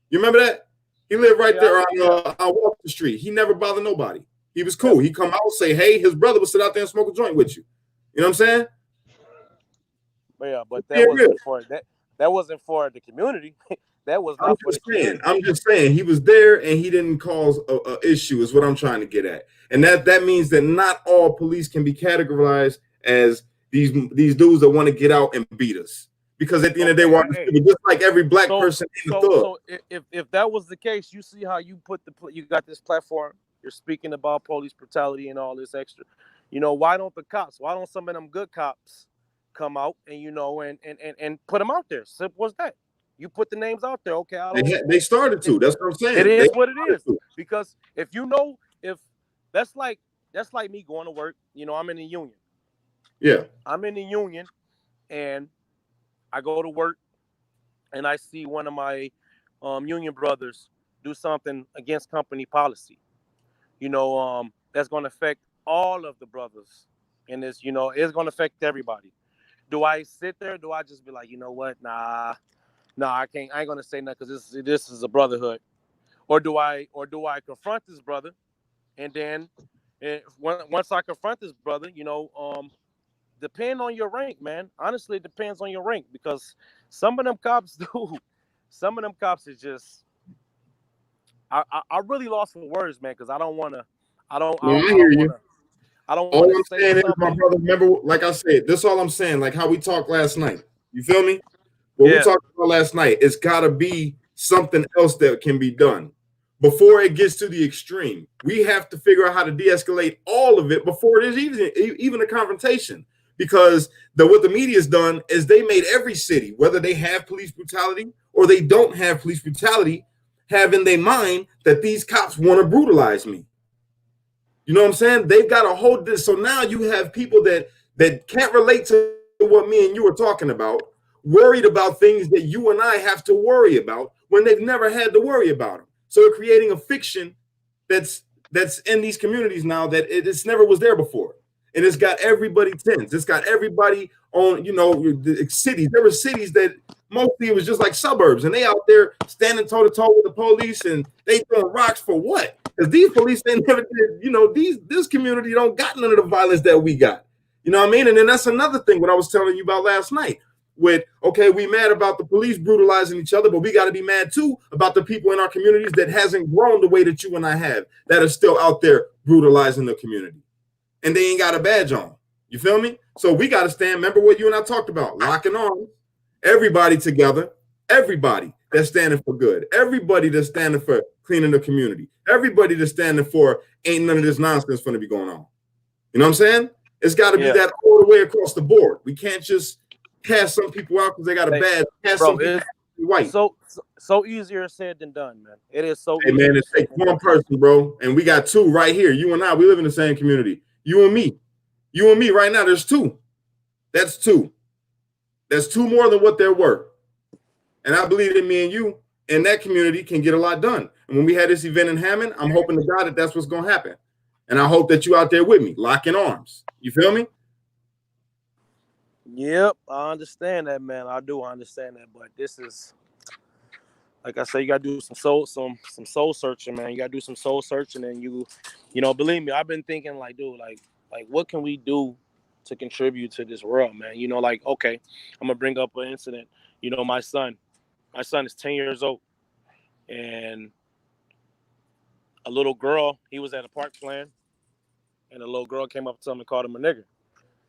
Speaker 1: You remember that? He lived right there on Walker Street. He never bothered nobody. He was cool. He come out, say, hey, his brother would sit out there and smoke a joint with you. You know what I'm saying?
Speaker 6: Yeah, but that wasn't for that. That wasn't for the community. That was not for the community.
Speaker 1: I'm just saying he was there and he didn't cause a issue is what I'm trying to get at. And that means that not all police can be categorized as these dudes that want to get out and beat us. Because at the end of the day, just like every black person in the thug.
Speaker 6: So if that was the case, you see how you you got this platform, you're speaking about police brutality and all this extra. You know, why don't some of them good cops come out and, you know, and put them out there? Simple as that. You put the names out there, okay?
Speaker 1: They started to. That's what I'm saying.
Speaker 6: It is what it is. Because if that's like me going to work, you know, I'm in the union.
Speaker 1: Yeah.
Speaker 6: I'm in the union and I go to work and I see one of my union brothers do something against company policy. You know, that's going to affect all of the brothers in this, you know, it's going to affect everybody. Do I sit there? Do I just be like, you know what? Nah, I can't. I ain't going to say nothing because this is a brotherhood. Or do I confront this brother? And then once I confront this brother, you know, depend on your rank, man. Honestly, it depends on your rank, because some of them cops do. Some of them cops is just. I really lost for words, man, because I don't want to. I don't hear you. I don't.
Speaker 1: All I'm saying is, my brother, remember, like I said, this is all I'm saying. Like how we talked last night. You feel me? What we talked about last night, it's got to be something else that can be done before it gets to the extreme. We have to figure out how to de-escalate all of it before there's even a confrontation. Because what the media's done is they made every city, whether they have police brutality or they don't have police brutality, have in their mind that these cops want to brutalize me. You know what I'm saying? They've got to hold this. So now you have people that can't relate to what me and you are talking about, worried about things that you and I have to worry about when they've never had to worry about them. So they're creating a fiction that's in these communities now that it's never was there before. And it's got everybody tense. It's got everybody on, you know, the cities. There were cities that mostly it was just like suburbs, and they out there standing toe to toe with the police, and they throwing rocks for what? Because these police, they never did, you know, this community don't got none of the violence that we got. You know what I mean? And then that's another thing what I was telling you about last night. With, okay, we mad about the police brutalizing each other, but we got to be mad too about the people in our communities that hasn't grown the way that you and I have, that are still out there brutalizing the community. And they ain't got a badge on. You feel me? So we got to stand. Remember what you and I talked about, locking arms, everybody together, everybody that's standing for good, everybody that's standing for cleaning the community, everybody that's standing for ain't none of this nonsense going to be going on. You know what I'm saying? It's got to be that all the way across the board. We can't just cast some people out because they got a badge. Cast some people white.
Speaker 6: So easier said than done, man. It is so.
Speaker 1: Hey, man, it takes one person, bro, and we got two right here. You and I, we live in the same community. You and me right now. There's two. That's two. That's two more than what there were. And I believe that me and you in that community can get a lot done. And when we had this event in Hammond, I'm hoping to God that that's what's going to happen. And I hope that you out there with me, locking arms. You feel me?
Speaker 6: Yep, I understand that, man. I do understand that, but this is, like I said, you gotta do some soul searching, man. You gotta do some soul searching, and you know, believe me, I've been thinking, like, dude, like what can we do to contribute to this world, man? You know, like, okay, I'm gonna bring up an incident. You know, my son is 10 years old, and a little girl, he was at a park playing, and a little girl came up to him and called him a nigger.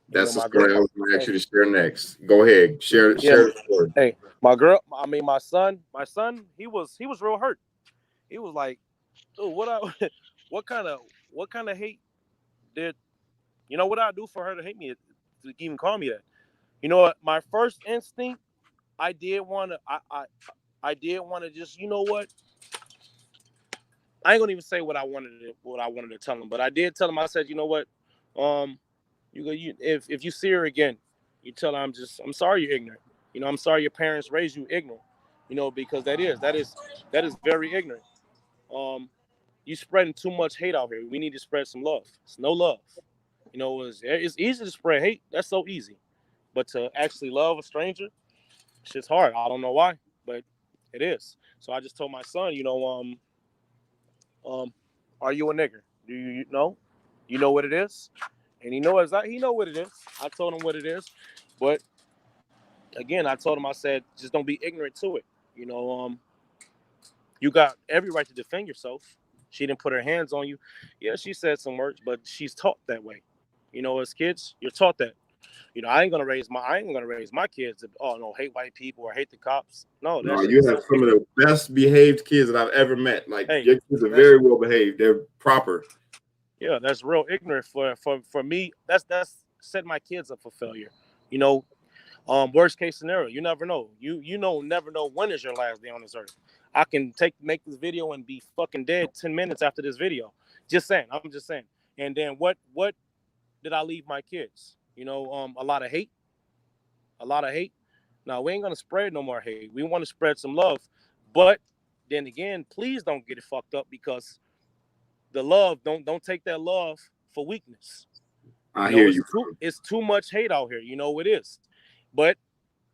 Speaker 1: That's the story I was going to ask you to share next. Go ahead, share the story.
Speaker 6: Hey, my son, he was real hurt. He was like, "Dude, what kind of hate did, you know, what I do for her to hate me, to even call me that?" You know what? My first instinct, I did want to just, you know what? I ain't gonna even say what I wanted to tell him, but I did tell him. I said, you know what? If you see her again, you tell her I'm sorry you're ignorant. You know, I'm sorry your parents raised you ignorant. You know, because that is very ignorant. You spreading too much hate out here. We need to spread some love. It's no love. You know, it's easy to spread hate. That's so easy, but to actually love a stranger, shit's hard. I don't know why, but it is. So I just told my son, you know, are you a nigger? Do you know? You know what it is? And he know what it is. I told him what it is. But again, I told him, I said, just don't be ignorant to it. You know, you got every right to defend yourself. She didn't put her hands on you. Yeah, she said some words, but she's taught that way. You know, as kids, you're taught that. You know, I ain't gonna raise my kids to, oh no, hate white people or hate the cops. No,
Speaker 1: you have some of the best behaved kids that I've ever met. Like, your kids are very well behaved. They're proper.
Speaker 6: Yeah, that's real ignorant for me. That's set my kids up for failure. You know, worst case scenario, you never know. Never know when is your last day on this earth. I can make this video and be fucking dead 10 minutes after this video. Just saying. I'm just saying. And then what did I leave my kids? You know, a lot of hate. Now, we ain't gonna spread no more hate. We want to spread some love. But then again, please don't get it fucked up, because the love, don't take that love for weakness.
Speaker 1: I hear you.
Speaker 6: It's too much hate out here. You know it is. But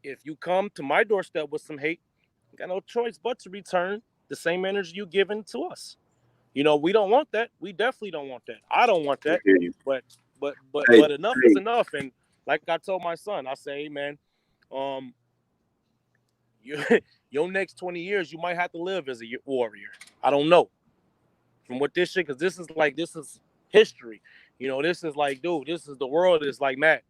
Speaker 6: if you come to my doorstep with some hate, you got no choice but to return the same energy you given to us. You know, we don't want that. We definitely don't want that. I don't want that. But enough is enough. And like I told my son, I say, hey, man, your next 20 years, you might have to live as a warrior. I don't know. From what this shit, because this is history. You know, this is like, dude, the world is like mad.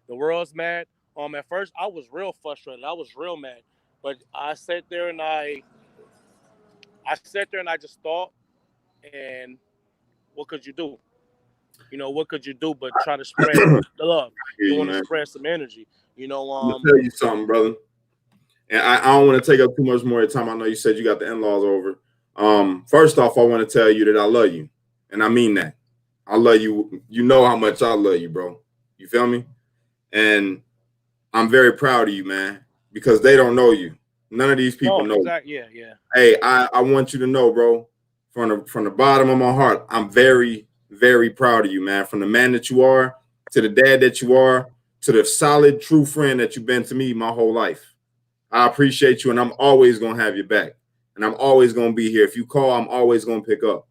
Speaker 6: The world's mad. At first I was real frustrated. I was real mad. But I sat there and I just thought, and what could you do? You know, what could you do but try to spread the love? You want to spread some energy. You know,
Speaker 1: I'm gonna tell you something, brother. And I don't want to take up too much more of your time. I know you said you got the in-laws over. First off, I want to tell you that I love you. And I mean that. I love you. You know how much I love you, bro. You feel me? And I'm very proud of you, man, because they don't know you. None of these people know you.
Speaker 6: Yeah.
Speaker 1: Hey, I want you to know, bro, from the bottom of my heart, I'm very, very proud of you, man. From the man that you are, to the dad that you are, to the solid, true friend that you've been to me my whole life. I appreciate you, and I'm always going to have your back. And I'm always going to be here. If you call, I'm always going to pick up.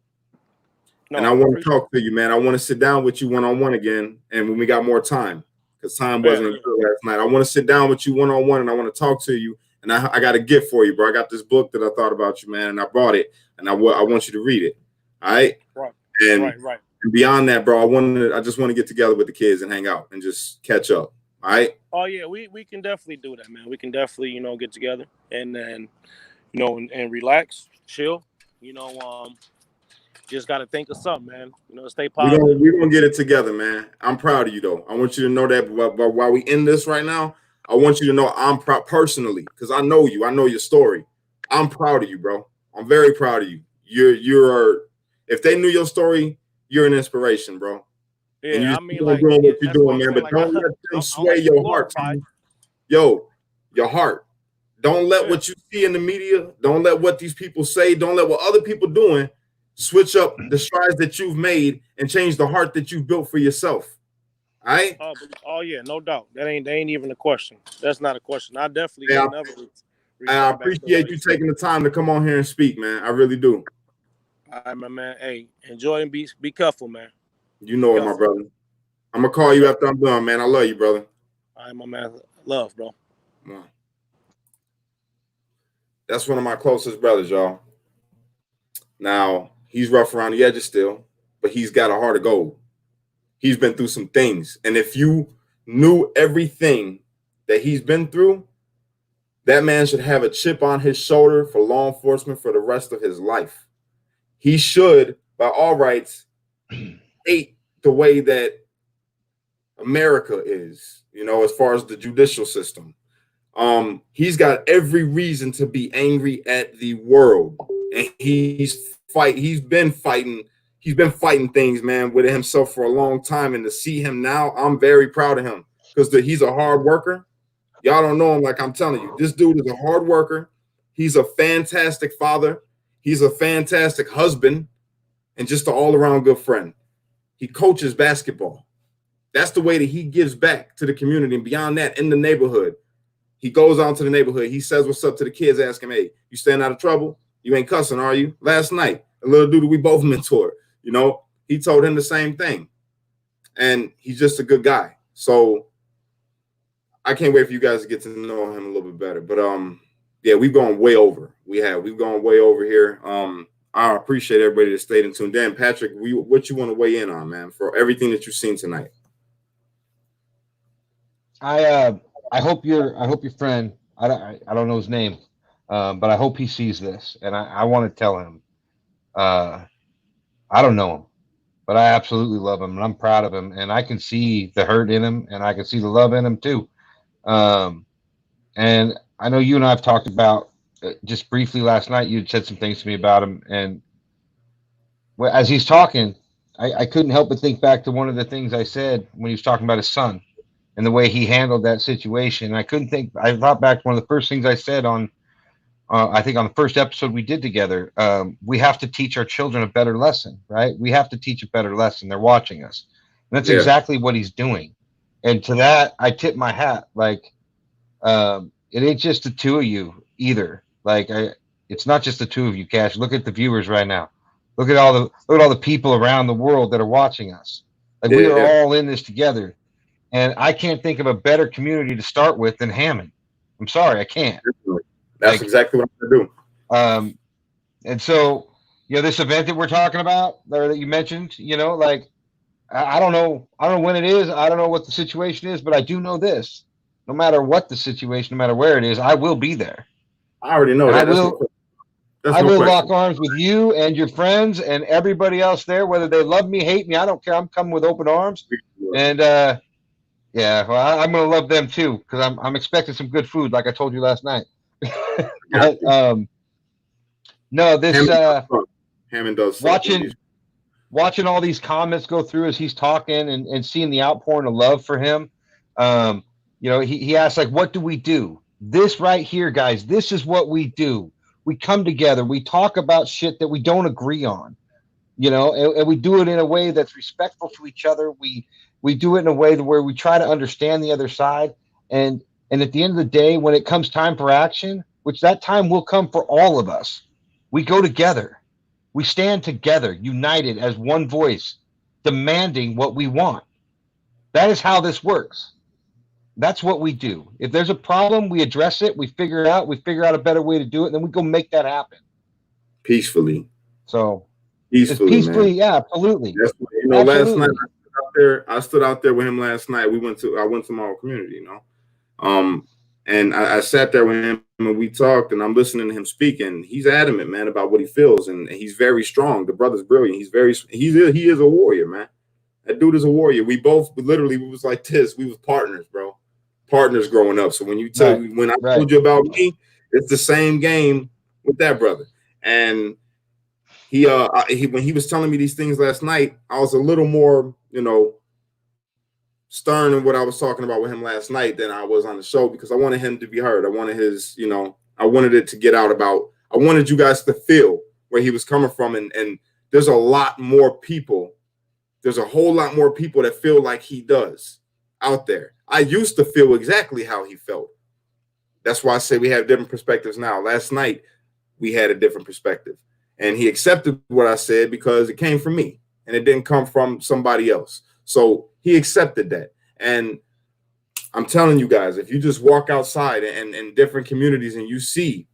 Speaker 1: No, and I want to talk to you, man. I want to sit down with you one-on-one again, and when we got more time, because time wasn't good last night. I want to sit down with you one-on-one, and I want to talk to you. And I got a gift for you, bro. I got this book that I thought about you, man, and I brought it, and I want you to read it. All right?
Speaker 6: Right.
Speaker 1: And beyond that, bro, I just want to get together with the kids and hang out and just catch up. All right.
Speaker 6: Oh yeah, we can definitely do that, man. We can definitely, you know, get together and then, you know, and relax, chill. You know, just gotta think of something, man. You know, stay positive.
Speaker 1: We're gonna get it together, man. I'm proud of you, though. I want you to know that. But while we end this right now, I want you to know I'm proud personally, because I know you. I know your story. I'm proud of you, bro. I'm very proud of you. You're. If they knew your story, you're an inspiration, bro. And
Speaker 6: Yeah,
Speaker 1: you're
Speaker 6: I mean,
Speaker 1: still
Speaker 6: like,
Speaker 1: doing what you're
Speaker 6: that's what
Speaker 1: doing,
Speaker 6: I'm
Speaker 1: man.
Speaker 6: saying.
Speaker 1: But
Speaker 6: Like,
Speaker 1: don't let them
Speaker 6: I
Speaker 1: sway
Speaker 6: like to
Speaker 1: your heart.
Speaker 6: glorify.
Speaker 1: Yo, your heart. Don't let
Speaker 6: Yeah.
Speaker 1: what you see in the media, don't let what these people say, don't let what other people doing switch up the strides that you've made and change the heart that you've built for yourself. All right?
Speaker 6: Oh yeah, no doubt. That ain't even a question. That's not a question. I definitely
Speaker 1: Yeah,
Speaker 6: will never
Speaker 1: I
Speaker 6: return back to
Speaker 1: appreciate
Speaker 6: what
Speaker 1: you
Speaker 6: he said.
Speaker 1: taking the time to come on here and speak, man. I really do.
Speaker 6: All right, my man. Hey, enjoy and be careful, man.
Speaker 1: You know it, my brother. I'm gonna call you after I'm done, man. I love you, brother.
Speaker 6: All right, my man. Love, bro.
Speaker 1: Come on. That's one of my closest brothers, y'all. Now, he's rough around the edges still, but he's got a heart of gold. He's been through some things. And if you knew everything that he's been through, that man should have a chip on his shoulder for law enforcement for the rest of his life. He should, by all rights, hate the way that America is, you know, as far as the judicial system. He's got every reason to be angry at the world. And he's been fighting things, man, with himself for a long time. And to see him now, I'm very proud of him because he's a hard worker. Y'all don't know him, like I'm telling you. This dude is a hard worker. He's a fantastic father. He's a fantastic husband and just an all-around good friend. He coaches basketball. That's the way that he gives back to the community. And beyond that, in the neighborhood, he goes out to the neighborhood. He says what's up to the kids, ask him, hey, you staying out of trouble? You ain't cussing, are you? Last night, a little dude that we both mentored, you know, he told him the same thing. And he's just a good guy. So I can't wait for you guys to get to know him a little bit better. But yeah, we've gone way over. We've gone way over here. I appreciate everybody that stayed in tuned. Dan, Patrick, what you want to weigh in on, man, for everything that you've seen tonight?
Speaker 3: I hope your friend, I don't know his name, but I hope he sees this, and I want to tell him, I don't know him, but I absolutely love him, and I'm proud of him, and I can see the hurt in him, and I can see the love in him too. And I know you and I have talked about just briefly last night. You'd said some things to me about him, and as he's talking, I couldn't help but think back to one of the things I said when he was talking about his son and the way he handled that situation. And I thought back to one of the first things I said on, I think on the first episode we did together. We have to teach our children a better lesson, right? We have to teach a better lesson. They're watching us. And that's exactly what he's doing. And to that, I tip my hat. Like, it ain't just the two of you either. Like, it's not just the two of you, Cash. Look at the viewers right now. Look at all the people around the world that are watching us. Like, we are all in this together. And I can't think of a better community to start with than Hammond. I'm sorry, I can't.
Speaker 1: That's exactly what I'm gonna do.
Speaker 3: And so, you know, this event that we're talking about, or that you mentioned, you know, like, I don't know when it is. I don't know what the situation is, but I do know this: no matter what the situation, no matter where it is, I will be there.
Speaker 1: I already know that.
Speaker 3: I will lock arms with you and your friends and everybody else there, whether they love me, hate me. I don't care. I'm coming with open arms. And yeah, well, I'm gonna love them too, because I'm expecting some good food, like I told you last night. But no, this
Speaker 1: Hammond does
Speaker 3: watching all these comments go through as he's talking and seeing the outpouring of love for him. You know, he asked, like, what do we do? This right here, guys, this is what we do. We come together, we talk about shit that we don't agree on, you know, and we do it in a way that's respectful to each other. We do it in a way where we try to understand the other side. And at the end of the day, when it comes time for action, which that time will come for all of us, we go together. We stand together, united as one voice, demanding what we want. That is how this works. That's what we do. If there's a problem, we address it, we figure it out, we figure out a better way to do it, and then we go make that happen.
Speaker 1: Peacefully.
Speaker 3: So
Speaker 1: peacefully,
Speaker 3: yeah, absolutely.
Speaker 1: That's, you know, absolutely. Last night there. I stood out there with him last night. I went to my own community, you know. And I sat there with him and we talked, and I'm listening to him speak, and he's adamant, man, about what he feels, and he's very strong. The brother's brilliant. He is a warrior, man. That dude is a warrior. We was like this. We was partners, bro. Partners growing up. So when I told you about me, it's the same game with that brother. And when he was telling me these things last night, I was a little more, you know, stern in what I was talking about with him last night than I was on the show, because I wanted him to be heard. I wanted I wanted it to get out about, I wanted you guys to feel where he was coming from. And there's a lot more people. There's a whole lot more people that feel like he does out there. I used to feel exactly how he felt. That's why I say we have different perspectives now. Last night, we had a different perspective. And he accepted what I said because it came from me and it didn't come from somebody else. So he accepted that. And I'm telling you guys, if you just walk outside and in different communities and you see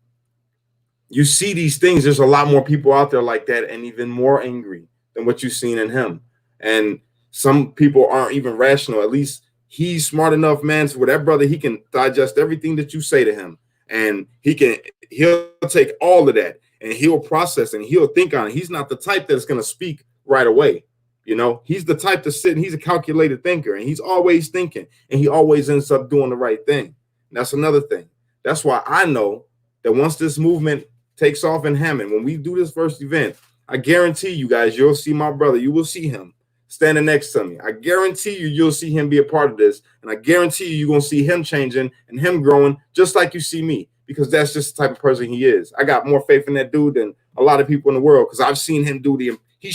Speaker 1: these things, there's a lot more people out there like that and even more angry than what you've seen in him. And some people aren't even rational. At least he's smart enough, man, so with that brother, he can digest everything that you say to him. And he'll take all of that and he'll process and he'll think on it. He's not the type that's going to speak right away. You know, he's the type to sit and he's a calculated thinker and he's always thinking and he always ends up doing the right thing. And that's another thing. That's why I know that once this movement takes off in Hammond, when we do this first event, I guarantee you guys, you'll see my brother. You will see him standing next to me. I guarantee you'll see him be a part of this. And I guarantee you're going to see him changing and him growing just like you see me, because that's just the type of person he is. I got more faith in that dude than a lot of people in the world, because I've seen him do he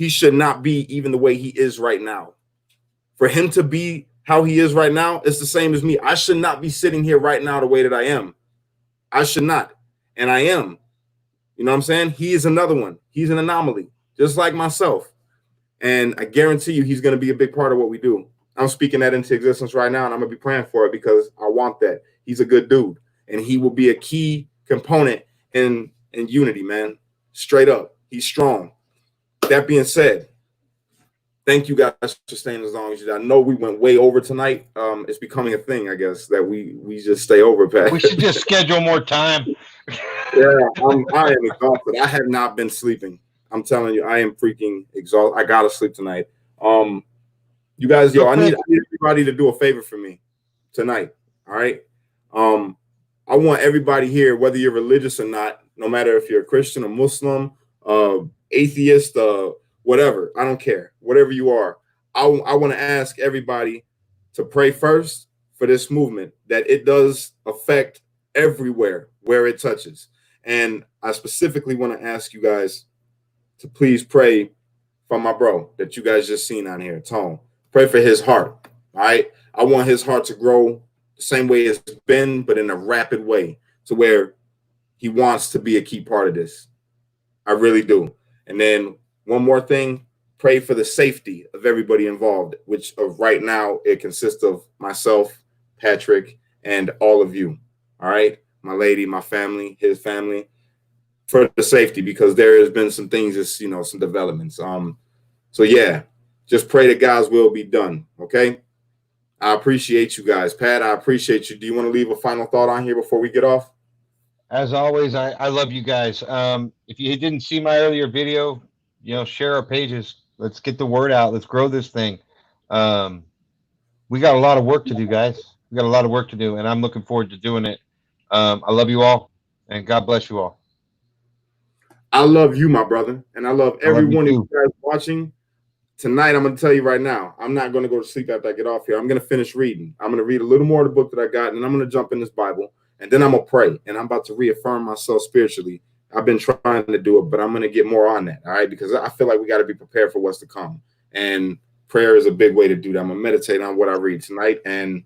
Speaker 1: should not be even the way he is right now. For him to be how he is right now, it's the same as me. I should not be sitting here right now the way that I am. I should not. And I am. You know what I'm saying? He is another one. He's an anomaly, just like myself. And I guarantee you he's going to be a big part of what we do. I'm speaking that into existence right now, and I'm going to be praying for it because I want that. He's a good dude, and he will be a key component in unity, man. Straight up. He's strong. That being said, thank you guys for staying as long as you did. I know we went way over tonight. It's becoming a thing, I guess, that we just stay over, Pat.
Speaker 3: We should just schedule more time.
Speaker 1: Yeah, I am exhausted. I have not been sleeping. I'm telling you, I am freaking exhausted. I gotta sleep tonight. You guys, I need everybody to do a favor for me tonight. All right. I want everybody here, whether you're religious or not, no matter if you're a Christian or Muslim, atheist, whatever, I don't care. Whatever you are, I want to ask everybody to pray first for this movement, that it does affect everywhere where it touches. And I specifically want to ask you guys to please pray for my bro that you guys just seen on here, Tone. Pray for his heart. All right. I want his heart to grow the same way it's been, but in a rapid way, to where he wants to be a key part of this. I really do. And then one more thing, pray for the safety of everybody involved, which right now it consists of myself, Patrick, and all of you. All right. My lady, my family, his family, for the safety, because there has been some things, some developments. So yeah, just pray that God's will be done. Okay. I appreciate you guys. Pat, I appreciate you. Do you want to leave a final thought on here before we get off?
Speaker 3: As always, I love you guys. If you didn't see my earlier video, share our pages. Let's get the word out. Let's grow this thing. We got a lot of work to do, guys. We got a lot of work to do, and I'm looking forward to doing it. I love you all, and God bless you all.
Speaker 1: I love you, my brother, and I love every one of you guys watching. Tonight, I'm going to tell you right now, I'm not going to go to sleep after I get off here. I'm going to finish reading. I'm going to read a little more of the book that I got, and I'm going to jump in this Bible, and then I'm going to pray, and I'm about to reaffirm myself spiritually. I've been trying to do it, but I'm going to get more on that, all right, because I feel like we got to be prepared for what's to come, and prayer is a big way to do that. I'm going to meditate on what I read tonight, and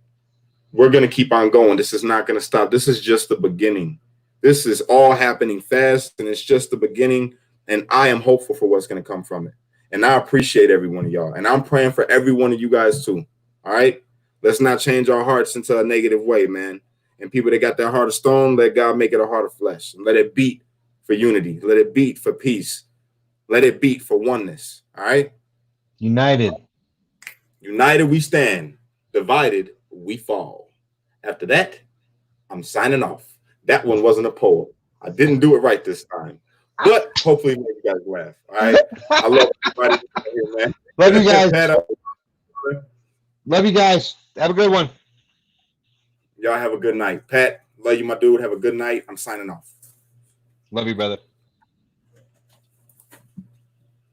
Speaker 1: we're going to keep on going. This is not going to stop. This is just the beginning. This is all happening fast, and it's just the beginning, and I am hopeful for what's going to come from it. And I appreciate every one of y'all. And I'm praying for every one of you guys too. All right. Let's not change our hearts into a negative way, man. And people that got their heart of stone, let God make it a heart of flesh. And let it beat for unity. Let it beat for peace. Let it beat for oneness. All right.
Speaker 3: United.
Speaker 1: United we stand, divided we fall. After that, I'm signing off. That one wasn't a poem. I didn't do it right this time, but hopefully make you guys laugh. All right. I love everybody here, man.
Speaker 3: Love you guys.
Speaker 1: Pat,
Speaker 3: Love you guys. Have a good one.
Speaker 1: y'all have a good night. Pat, love you, my dude. Have a good night. I'm signing off.
Speaker 3: Love you, brother.